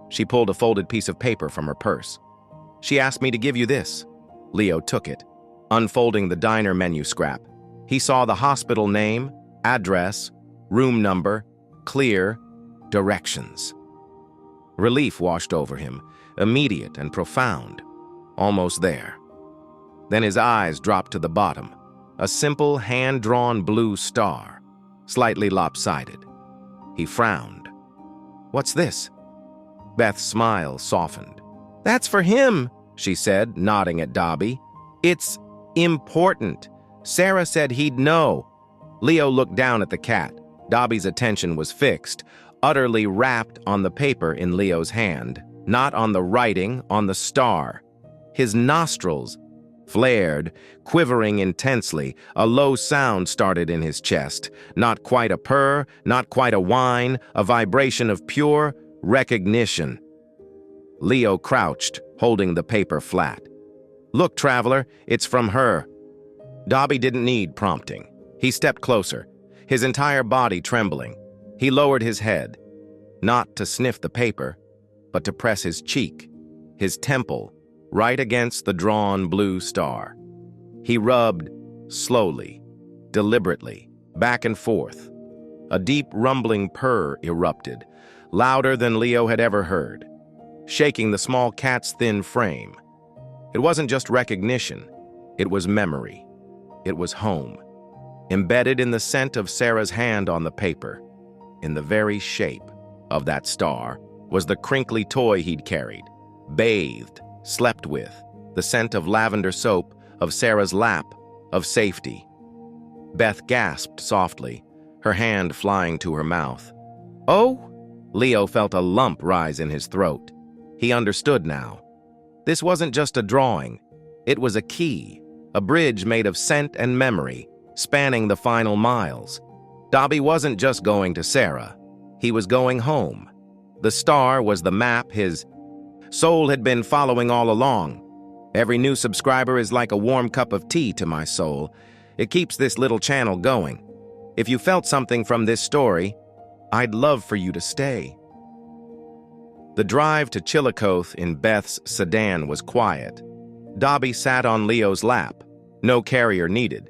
She pulled a folded piece of paper from her purse. "She asked me to give you this." Leo took it, unfolding the diner menu scrap. He saw the hospital name, address, room number, clear, directions. Relief washed over him, immediate and profound. Almost there. Then his eyes dropped to the bottom, a simple hand-drawn blue star, slightly lopsided. He frowned. "What's this?" Beth's smile softened. "That's for him," she said, nodding at Dobby. "It's important. Sarah said he'd know." Leo looked down at the cat. Dobby's attention was fixed, utterly wrapped on the paper in Leo's hand, not on the writing, on the star. His nostrils flared, quivering intensely. A low sound started in his chest. Not quite a purr, not quite a whine, a vibration of pure recognition. Leo crouched, holding the paper flat. "Look, traveler, it's from her." Dobby didn't need prompting. He stepped closer, his entire body trembling. He lowered his head, not to sniff the paper, but to press his cheek, his temple, right against the drawn blue star. He rubbed slowly, deliberately, back and forth. A deep rumbling purr erupted, louder than Leo had ever heard, shaking the small cat's thin frame. It wasn't just recognition, it was memory. It was home, embedded in the scent of Sarah's hand on the paper. In the very shape of that star was the crinkly toy he'd carried, bathed, slept with, the scent of lavender soap, of Sarah's lap, of safety. Beth gasped softly, her hand flying to her mouth. "Oh?" Leo felt a lump rise in his throat. He understood now. This wasn't just a drawing. It was a key, a bridge made of scent and memory, spanning the final miles. Dobby wasn't just going to Sarah. He was going home. The star was the map his soul had been following all along. Every new subscriber is like a warm cup of tea to my soul. It keeps this little channel going. If you felt something from this story, I'd love for you to stay. The drive to Chillicothe in Beth's sedan was quiet. Dobby sat on Leo's lap, no carrier needed.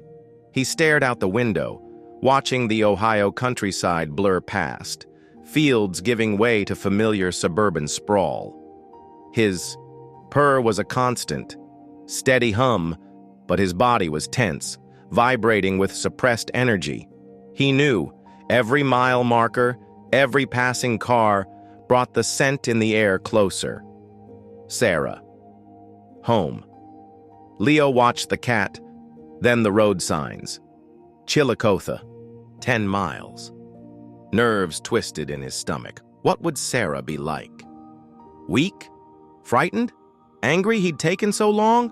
He stared out the window, watching the Ohio countryside blur past, fields giving way to familiar suburban sprawl. His purr was a constant, steady hum, but his body was tense, vibrating with suppressed energy. He knew every mile marker, every passing car brought the scent in the air closer. Sarah. Home. Leo watched the cat, then the road signs. Chillicothe, 10 miles. Nerves twisted in his stomach. What would Sarah be like? Weak? Frightened? Angry he'd taken so long?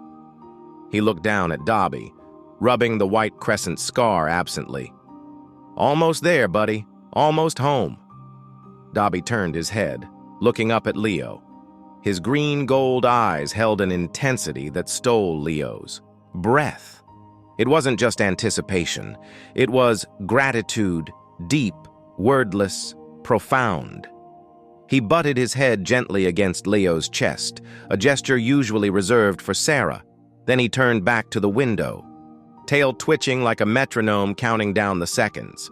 He looked down at Dobby, rubbing the white crescent scar absently. Almost there, buddy. Almost home. Dobby turned his head, looking up at Leo. His green-gold eyes held an intensity that stole Leo's breath. It wasn't just anticipation. It was gratitude, deep, wordless, profound. He butted his head gently against Leo's chest, a gesture usually reserved for Sarah. Then he turned back to the window, tail twitching like a metronome counting down the seconds.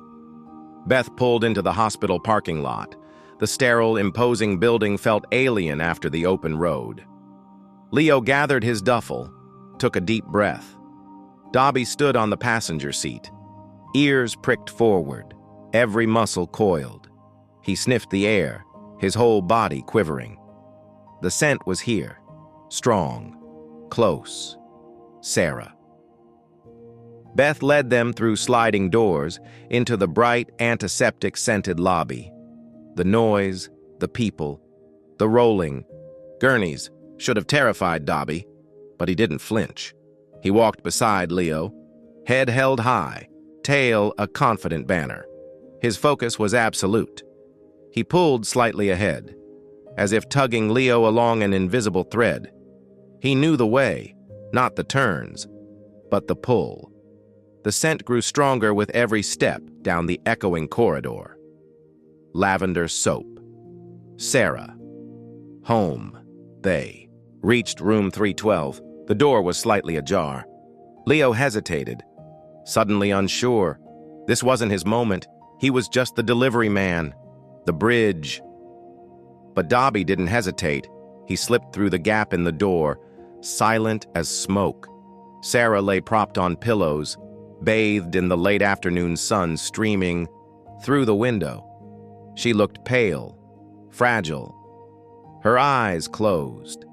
Beth pulled into the hospital parking lot. The sterile, imposing building felt alien after the open road. Leo gathered his duffel, took a deep breath. Dobby stood on the passenger seat, ears pricked forward, every muscle coiled. He sniffed the air, his whole body quivering. The scent was here, strong, close. Sarah. Beth led them through sliding doors into the bright, antiseptic-scented lobby. The noise, the people, the rolling. Gurneys should have terrified Dobby, but he didn't flinch. He walked beside Leo, head held high, tail a confident banner. His focus was absolute. He pulled slightly ahead, as if tugging Leo along an invisible thread. He knew the way, not the turns, but the pull. The scent grew stronger with every step down the echoing corridor. Lavender soap. Sarah. Home. They reached room 312. The door was slightly ajar. Leo hesitated, suddenly unsure. This wasn't his moment. He was just the delivery man, the bridge. But Dobby didn't hesitate. He slipped through the gap in the door, silent as smoke. Sarah lay propped on pillows, bathed in the late afternoon sun streaming through the window. She looked pale, fragile, her eyes closed.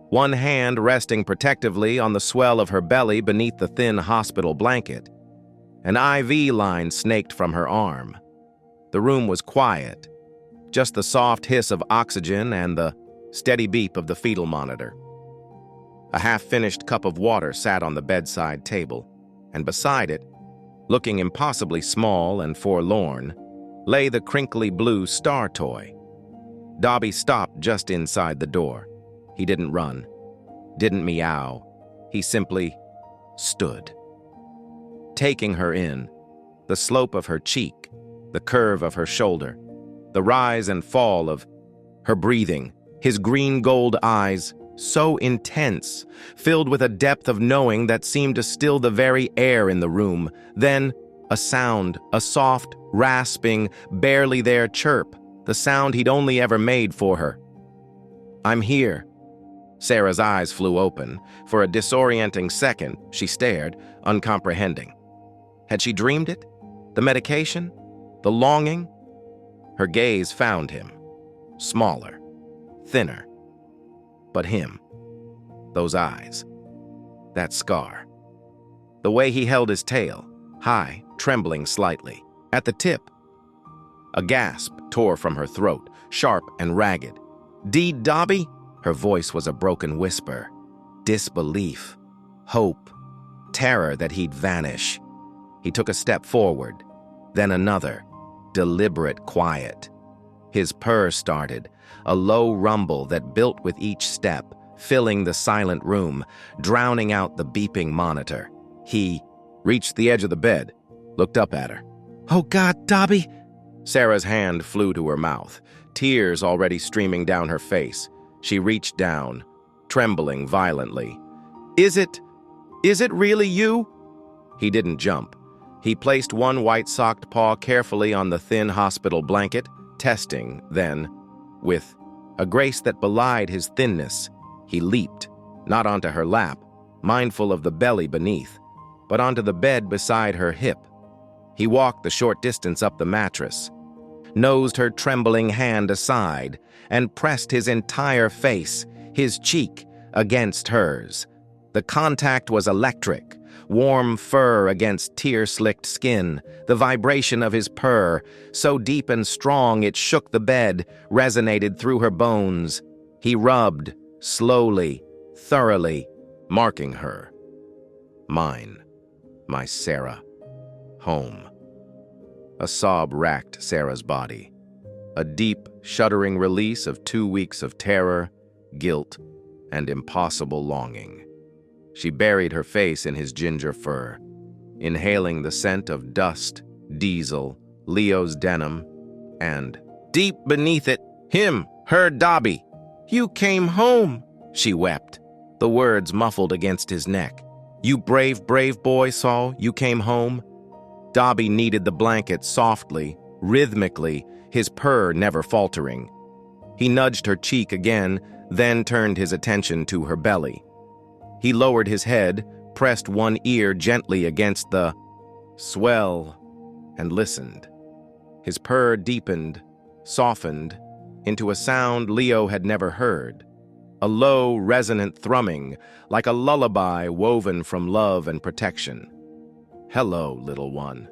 One hand resting protectively on the swell of her belly beneath the thin hospital blanket. An IV line snaked from her arm. The room was quiet, just the soft hiss of oxygen and the steady beep of the fetal monitor. A half-finished cup of water sat on the bedside table, and beside it, looking impossibly small and forlorn, lay the crinkly blue star toy. Dobby stopped just inside the door. He didn't run, didn't meow. He simply stood, taking her in, the slope of her cheek, the curve of her shoulder, the rise and fall of her breathing, his green-gold eyes so intense, filled with a depth of knowing that seemed to still the very air in the room. Then, a sound, a soft, rasping, barely there chirp, the sound he'd only ever made for her. "I'm here." Sarah's eyes flew open. For a disorienting second, she stared, uncomprehending. Had she dreamed it? The medication? The longing? Her gaze found him. Smaller. Thinner. But him. Those eyes. That scar. The way he held his tail, high, trembling slightly. At the tip. A gasp tore from her throat, sharp and ragged. "Deed Dobby?" Her voice was a broken whisper. Disbelief. Hope. Terror that he'd vanish. He took a step forward, then another. Deliberate quiet. His purr started, a low rumble that built with each step, filling the silent room, drowning out the beeping monitor. He reached the edge of the bed, looked up at her. "Oh God, Dobby!" Sarah's hand flew to her mouth, tears already streaming down her face. She reached down, trembling violently. Is it really you?" He didn't jump. He placed one white-socked paw carefully on the thin hospital blanket, testing, then, with a grace that belied his thinness, he leaped, not onto her lap, mindful of the belly beneath, but onto the bed beside her hip. He walked the short distance up the mattress, nosed her trembling hand aside, and pressed his entire face, his cheek, against hers. The contact was electric, warm fur against tear-slicked skin, the vibration of his purr, so deep and strong it shook the bed, resonated through her bones. He rubbed, slowly, thoroughly, marking her. Mine, my Sarah, home. A sob racked Sarah's body, a deep, shuddering release of 2 weeks of terror, guilt, and impossible longing. She buried her face in his ginger fur, inhaling the scent of dust, diesel, Leo's denim, and, deep beneath it, him, her Dobby. "You came home," she wept, the words muffled against his neck. "You brave, brave boy, Saul, you came home." Dobby kneaded the blanket softly, rhythmically, his purr never faltering. He nudged her cheek again, then turned his attention to her belly. He lowered his head, pressed one ear gently against the swell, and listened. His purr deepened, softened, into a sound Leo had never heard. A low, resonant thrumming, like a lullaby woven from love and protection. "Hello, little one.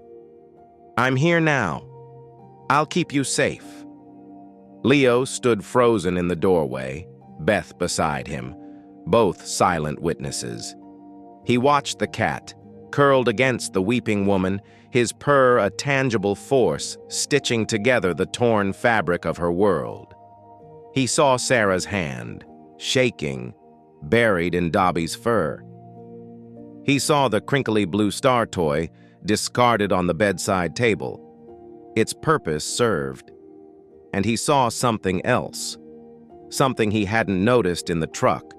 I'm here now. I'll keep you safe." Leo stood frozen in the doorway, Beth beside him, both silent witnesses. He watched the cat, curled against the weeping woman, his purr a tangible force stitching together the torn fabric of her world. He saw Sarah's hand, shaking, buried in Dobby's fur. He saw the crinkly blue star toy discarded on the bedside table. Its purpose served. And he saw something else, something he hadn't noticed in the truck,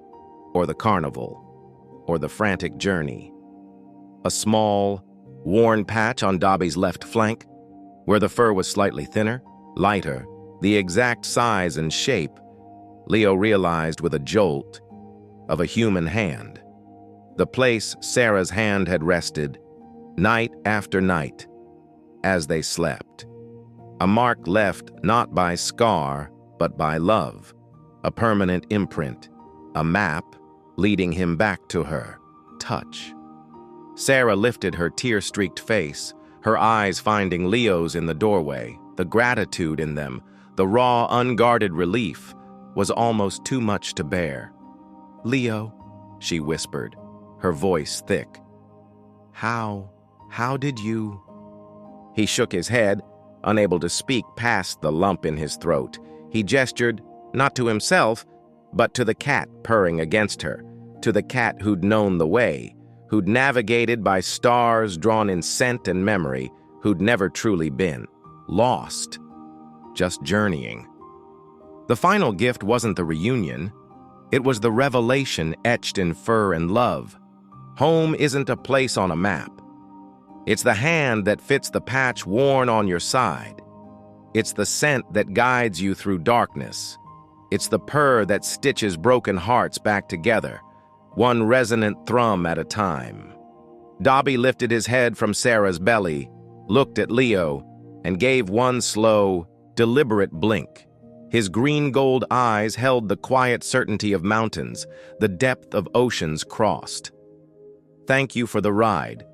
or the carnival, or the frantic journey. A small, worn patch on Dobby's left flank, where the fur was slightly thinner, lighter, the exact size and shape, Leo realized with a jolt, of a human hand. The place Sarah's hand had rested, night after night, as they slept. A mark left not by scar, but by love, a permanent imprint, a map leading him back to her, touch. Sarah lifted her tear-streaked face, her eyes finding Leo's in the doorway. The gratitude in them, the raw, unguarded relief, was almost too much to bear. "Leo," she whispered, her voice thick. How did you?" He shook his head, unable to speak past the lump in his throat. He gestured, not to himself, but to the cat purring against her, to the cat who'd known the way, who'd navigated by stars drawn in scent and memory, who'd never truly been lost, just journeying. The final gift wasn't the reunion. It was the revelation etched in fur and love. Home isn't a place on a map. It's the hand that fits the patch worn on your side. It's the scent that guides you through darkness. It's the purr that stitches broken hearts back together, one resonant thrum at a time. Dobby lifted his head from Sarah's belly, looked at Leo, and gave one slow, deliberate blink. His green-gold eyes held the quiet certainty of mountains, the depth of oceans crossed. "Thank you for the ride."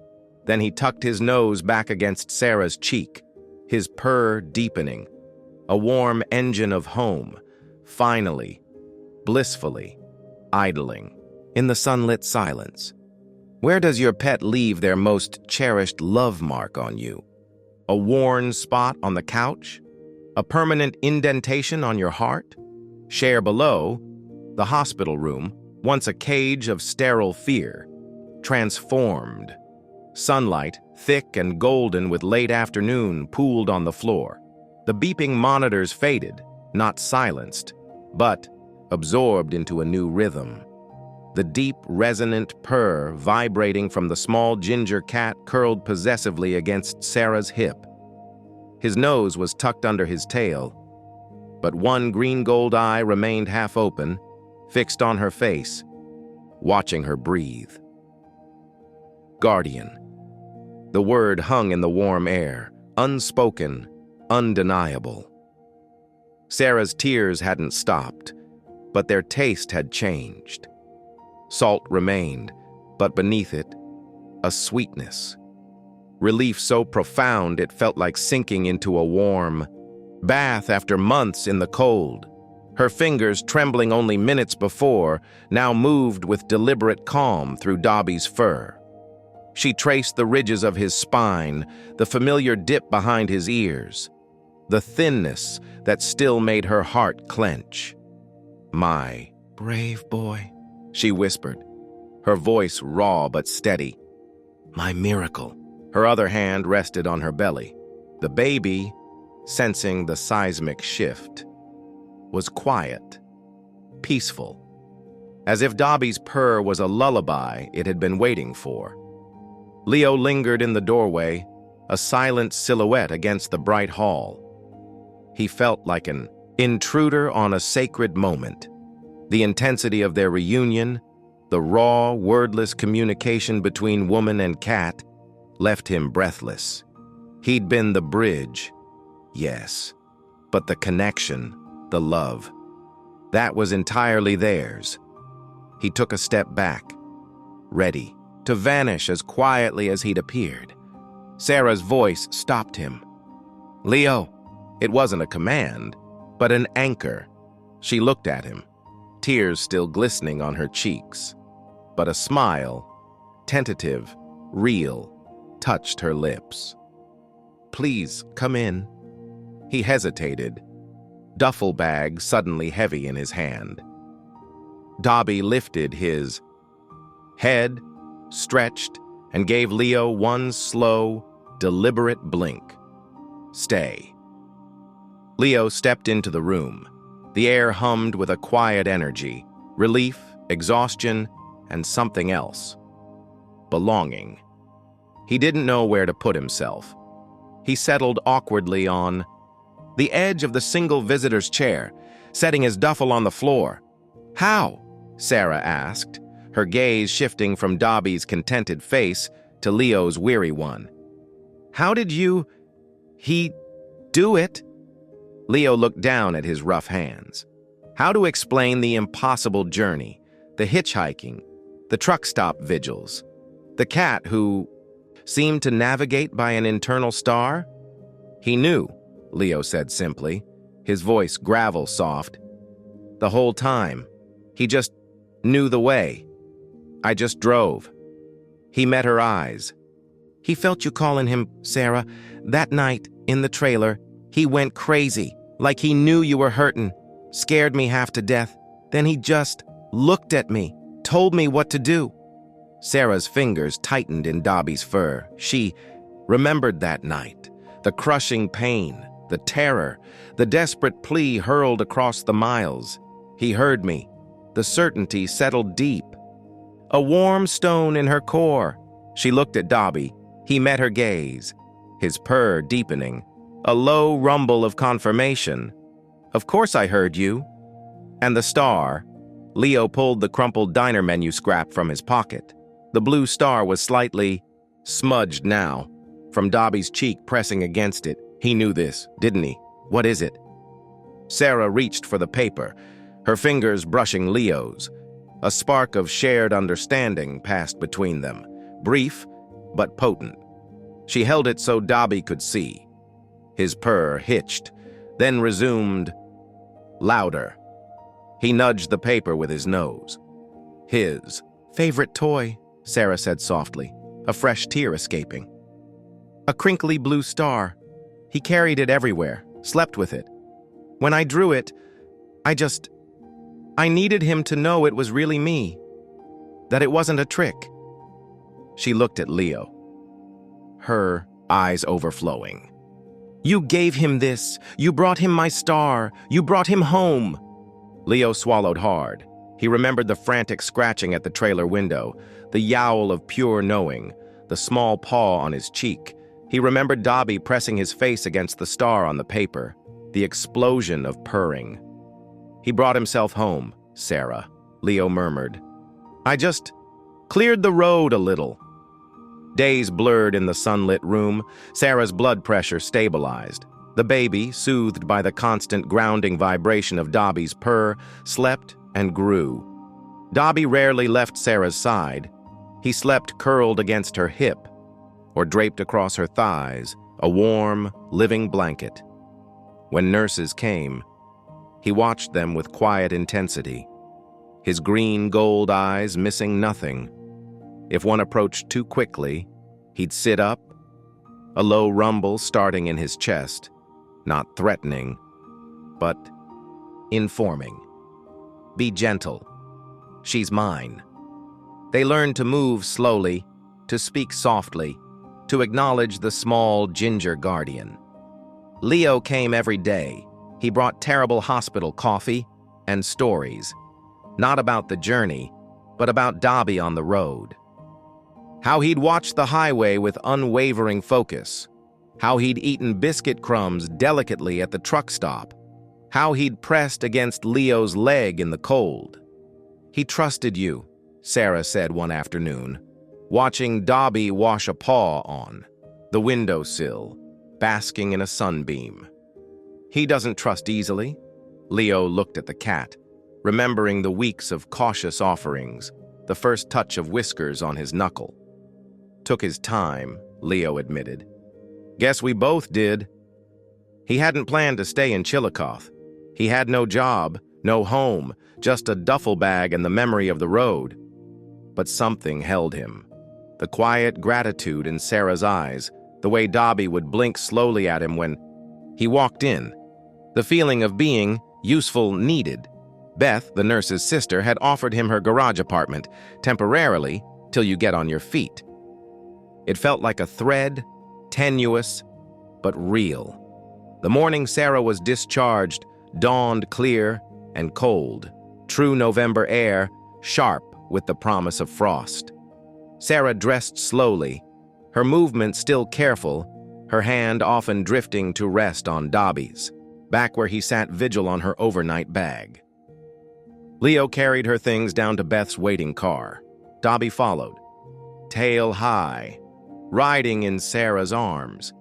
Then he tucked his nose back against Sarah's cheek, his purr deepening, a warm engine of home, finally, blissfully, idling. In the sunlit silence, where does your pet leave their most cherished love mark on you? A worn spot on the couch? A permanent indentation on your heart? Share below, the hospital room, once a cage of sterile fear, transformed. Sunlight, thick and golden with late afternoon, pooled on the floor. The beeping monitors faded, not silenced, but absorbed into a new rhythm. The deep, resonant purr vibrating from the small ginger cat curled possessively against Sarah's hip. His nose was tucked under his tail, but one green-gold eye remained half open, fixed on her face, watching her breathe. Guardian. The word hung in the warm air, unspoken, undeniable. Sarah's tears hadn't stopped, but their taste had changed. Salt remained, but beneath it, a sweetness. Relief so profound it felt like sinking into a warm bath after months in the cold. Her fingers, trembling only minutes before, now moved with deliberate calm through Dobby's fur. She traced the ridges of his spine, the familiar dip behind his ears, the thinness that still made her heart clench. "My brave boy," she whispered, her voice raw but steady. "My miracle." Her other hand rested on her belly. The baby, sensing the seismic shift, was quiet, peaceful, as if Dobby's purr was a lullaby it had been waiting for. Leo lingered in the doorway, a silent silhouette against the bright hall. He felt like an intruder on a sacred moment. The intensity of their reunion, the raw, wordless communication between woman and cat, left him breathless. He'd been the bridge, yes, but the connection, the love, that was entirely theirs. He took a step back, ready to vanish as quietly as he'd appeared. Sarah's voice stopped him. "Leo." It wasn't a command, but an anchor. She looked at him, tears still glistening on her cheeks, but a smile, tentative, real, touched her lips. "Please, come in." He hesitated, duffel bag suddenly heavy in his hand. Dobby lifted his head, stretched, and gave Leo one slow, deliberate blink. "Stay." Leo stepped into the room. The air hummed with a quiet energy, relief, exhaustion, and something else. Belonging. He didn't know where to put himself. He settled awkwardly on the edge of the single visitor's chair, setting his duffel on the floor. "How?" Sarah asked, her gaze shifting from Dobby's contented face to Leo's weary one. "How did he do it?" Leo looked down at his rough hands. How to explain the impossible journey, the hitchhiking, the truck stop vigils, the cat who seemed to navigate by an internal star? "He knew," Leo said simply, his voice gravel soft. "The whole time. He just knew the way. I just drove." He met her eyes. "He felt you calling him, Sarah. That night, in the trailer, he went crazy, like he knew you were hurting, scared me half to death. Then he just looked at me, told me what to do." Sarah's fingers tightened in Dobby's fur. She remembered that night, the crushing pain, the terror, the desperate plea hurled across the miles. "He heard me. The certainty settled deep. A warm stone in her core. She looked at Dobby. He met her gaze, his purr deepening, a low rumble of confirmation. "Of course I heard you." And the star. Leo pulled the crumpled diner menu scrap from his pocket. The blue star was slightly smudged now, from Dobby's cheek pressing against it. He knew this, didn't he? "What is it?" Sarah reached for the paper, her fingers brushing Leo's. A spark of shared understanding passed between them, brief but potent. She held it so Dobby could see. His purr hitched, then resumed louder. He nudged the paper with his nose. "His favorite toy," Sarah said softly, a fresh tear escaping. "A crinkly blue star. He carried it everywhere, slept with it. When I drew it, I needed him to know it was really me, that it wasn't a trick." She looked at Leo, her eyes overflowing. "You gave him this. You brought him my star. You brought him home." Leo swallowed hard. He remembered the frantic scratching at the trailer window, the yowl of pure knowing, the small paw on his cheek. He remembered Dobby pressing his face against the star on the paper, the explosion of purring. "He brought himself home, Sarah," Leo murmured. "I just cleared the road a little." Days blurred in the sunlit room. Sarah's blood pressure stabilized. The baby, soothed by the constant grounding vibration of Dobby's purr, slept and grew. Dobby rarely left Sarah's side. He slept curled against her hip or draped across her thighs, a warm, living blanket. When nurses came, he watched them with quiet intensity, his green-gold eyes missing nothing. If one approached too quickly, he'd sit up, a low rumble starting in his chest, not threatening, but informing. "Be gentle. She's mine." They learned to move slowly, to speak softly, to acknowledge the small ginger guardian. Leo came every day. He brought terrible hospital coffee and stories, not about the journey, but about Dobby on the road. How he'd watched the highway with unwavering focus, how he'd eaten biscuit crumbs delicately at the truck stop, how he'd pressed against Leo's leg in the cold. "He trusted you," Sarah said one afternoon, watching Dobby wash a paw on the windowsill, basking in a sunbeam. "He doesn't trust easily." Leo looked at the cat, remembering the weeks of cautious offerings, the first touch of whiskers on his knuckle. "Took his time," Leo admitted. "Guess we both did." He hadn't planned to stay in Chillicothe. He had no job, no home, just a duffel bag and the memory of the road. But something held him. The quiet gratitude in Sarah's eyes, the way Dobby would blink slowly at him when he walked in. The feeling of being useful, needed. Beth, the nurse's sister, had offered him her garage apartment, temporarily, till you get on your feet. It felt like a thread, tenuous, but real. The morning Sarah was discharged dawned clear and cold, true November air, sharp with the promise of frost. Sarah dressed slowly, her movement still careful, her hand often drifting to rest on Dobby's, back where he sat vigil on her overnight bag. Leo carried her things down to Beth's waiting car. Dobby followed, tail high, riding in Sarah's arms,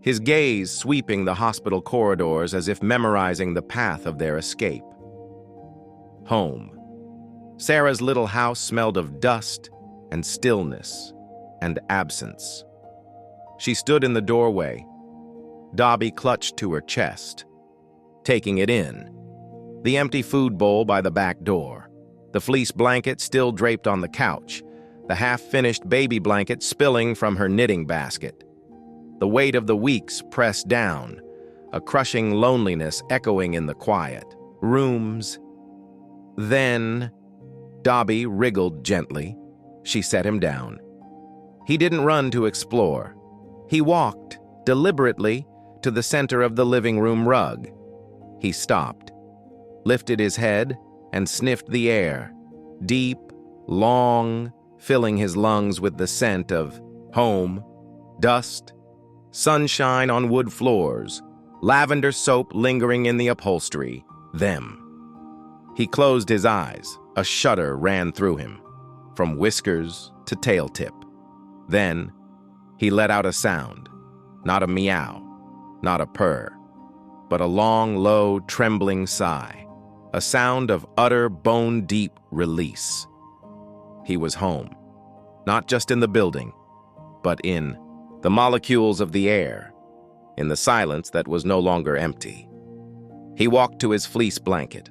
his gaze sweeping the hospital corridors as if memorizing the path of their escape. Home. Sarah's little house smelled of dust and stillness and absence. She stood in the doorway. Dobby clutched to her chest, taking it in. The empty food bowl by the back door, the fleece blanket still draped on the couch, the half-finished baby blanket spilling from her knitting basket. The weight of the weeks pressed down, a crushing loneliness echoing in the quiet. Rooms. Then, Dobby wriggled gently. She set him down. He didn't run to explore. He walked, deliberately, to the center of the living room rug. He stopped, lifted his head, and sniffed the air, deep, long, filling his lungs with the scent of home, dust, sunshine on wood floors, lavender soap lingering in the upholstery, them. He closed his eyes. A shudder ran through him, from whiskers to tail tip. Then, he let out a sound, not a meow, not a purr, but a long, low, trembling sigh, a sound of utter, bone-deep release. He was home, not just in the building, but in the molecules of the air, in the silence that was no longer empty. He walked to his fleece blanket,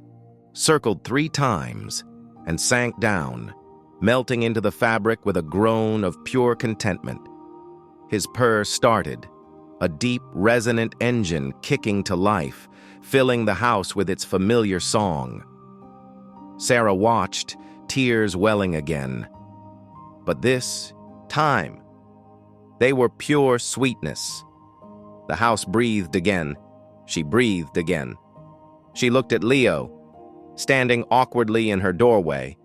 circled 3 times, and sank down, melting into the fabric with a groan of pure contentment. His purr started, a deep, resonant engine kicking to life, filling the house with its familiar song. Sarah watched, tears welling again. But this time, they were pure sweetness. The house breathed again. She breathed again. She looked at Leo, standing awkwardly in her doorway,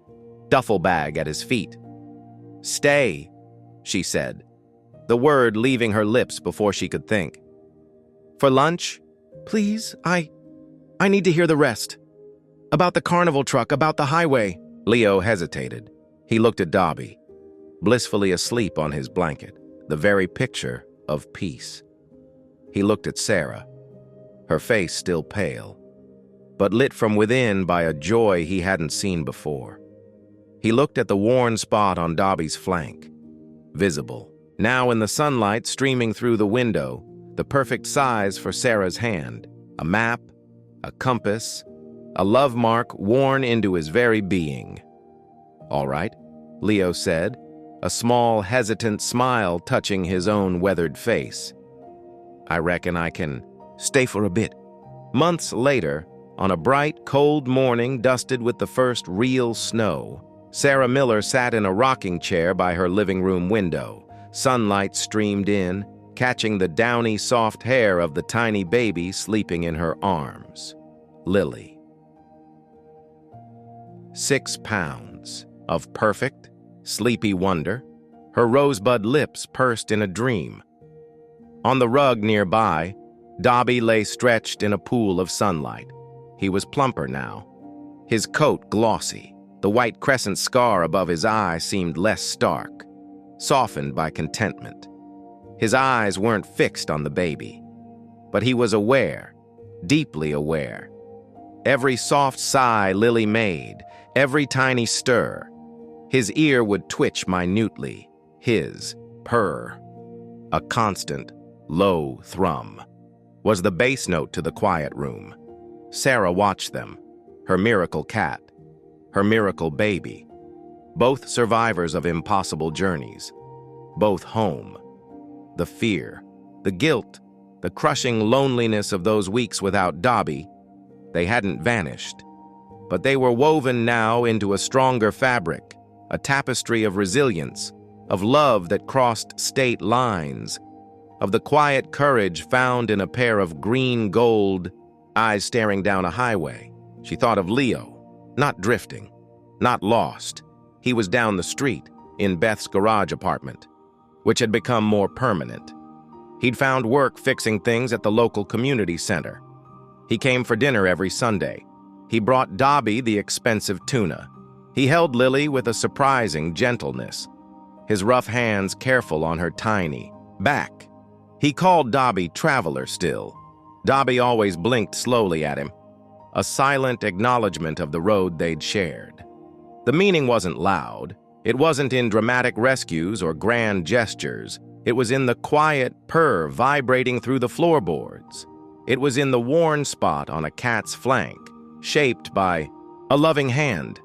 duffel bag at his feet. "Stay," she said, the word leaving her lips before she could think. "For lunch? Please, I need to hear the rest. About the carnival truck, about the highway." Leo hesitated. He looked at Dobby, blissfully asleep on his blanket, the very picture of peace. He looked at Sarah, her face still pale, but lit from within by a joy he hadn't seen before. He looked at the worn spot on Dobby's flank, visible, now in the sunlight streaming through the window, the perfect size for Sarah's hand, a map, a compass, a love mark worn into his very being. "All right," Leo said, a small, hesitant smile touching his own weathered face. "I reckon I can stay for a bit." Months later, on a bright, cold morning dusted with the first real snow, Sarah Miller sat in a rocking chair by her living room window. Sunlight streamed in, catching the downy, soft hair of the tiny baby sleeping in her arms. Lily. 6 pounds of perfect, sleepy wonder, her rosebud lips pursed in a dream. On the rug nearby, Dobby lay stretched in a pool of sunlight. He was plumper now, his coat glossy. The white crescent scar above his eye seemed less stark, softened by contentment. His eyes weren't fixed on the baby, but he was aware, deeply aware. Every soft sigh Lily made, every tiny stir, his ear would twitch minutely, his purr. A constant, low thrum was the bass note to the quiet room. Sarah watched them, her miracle cat, her miracle baby, both survivors of impossible journeys, both home. The fear, the guilt, the crushing loneliness of those weeks without Dobby, they hadn't vanished, but they were woven now into a stronger fabric, a tapestry of resilience, of love that crossed state lines, of the quiet courage found in a pair of green gold eyes staring down a highway. She thought of Leo, not drifting, not lost. He was down the street, in Beth's garage apartment, which had become more permanent. He'd found work fixing things at the local community center. He came for dinner every Sunday. He brought Dobby the expensive tuna. He held Lily with a surprising gentleness, his rough hands careful on her tiny back. He called Dobby Traveler still. Dobby always blinked slowly at him, a silent acknowledgement of the road they'd shared. The meaning wasn't loud. It wasn't in dramatic rescues or grand gestures. It was in the quiet purr vibrating through the floorboards. It was in the worn spot on a cat's flank, shaped by a loving hand.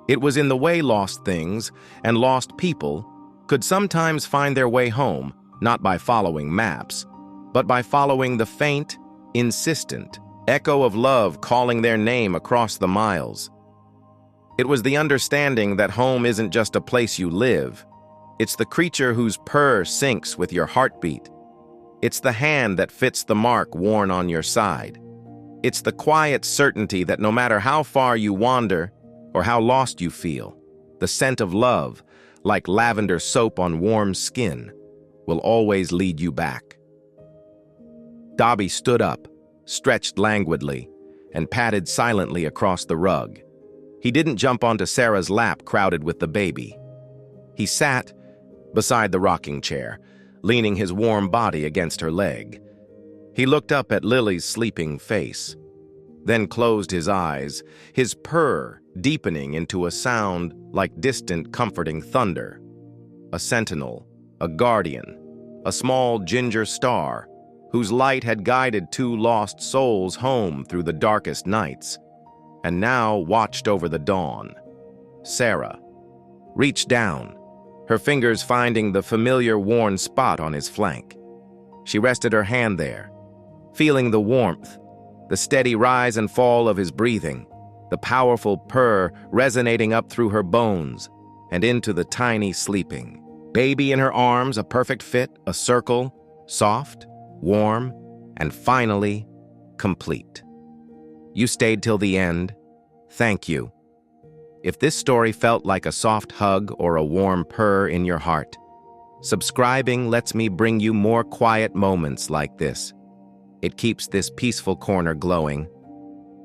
It was in the way lost things and lost people could sometimes find their way home, not by following maps, but by following the faint, insistent echo of love calling their name across the miles. It was the understanding that home isn't just a place you live. It's the creature whose purr syncs with your heartbeat. It's the hand that fits the mark worn on your side. It's the quiet certainty that no matter how far you wander or how lost you feel, the scent of love, like lavender soap on warm skin, will always lead you back. Dobby stood up, stretched languidly, and padded silently across the rug. He didn't jump onto Sarah's lap crowded with the baby. He sat beside the rocking chair, leaning his warm body against her leg. He looked up at Lily's sleeping face, then closed his eyes, his purr deepening into a sound like distant, comforting thunder. A sentinel, a guardian, a small ginger star, whose light had guided two lost souls home through the darkest nights, and now watched over the dawn. Sarah reached down, her fingers finding the familiar worn spot on his flank. She rested her hand there, feeling the warmth, the steady rise and fall of his breathing, the powerful purr resonating up through her bones and into the tiny sleeping. Baby in her arms, a perfect fit, a circle, soft, warm, and finally, complete. You stayed till the end. Thank you. If this story felt like a soft hug or a warm purr in your heart, subscribing lets me bring you more quiet moments like this. It keeps this peaceful corner glowing.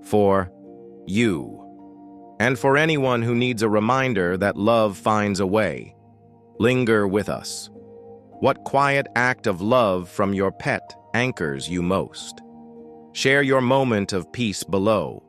For you. And for anyone who needs a reminder that love finds a way, linger with us. What quiet act of love from your pet anchors you most? Share your moment of peace below.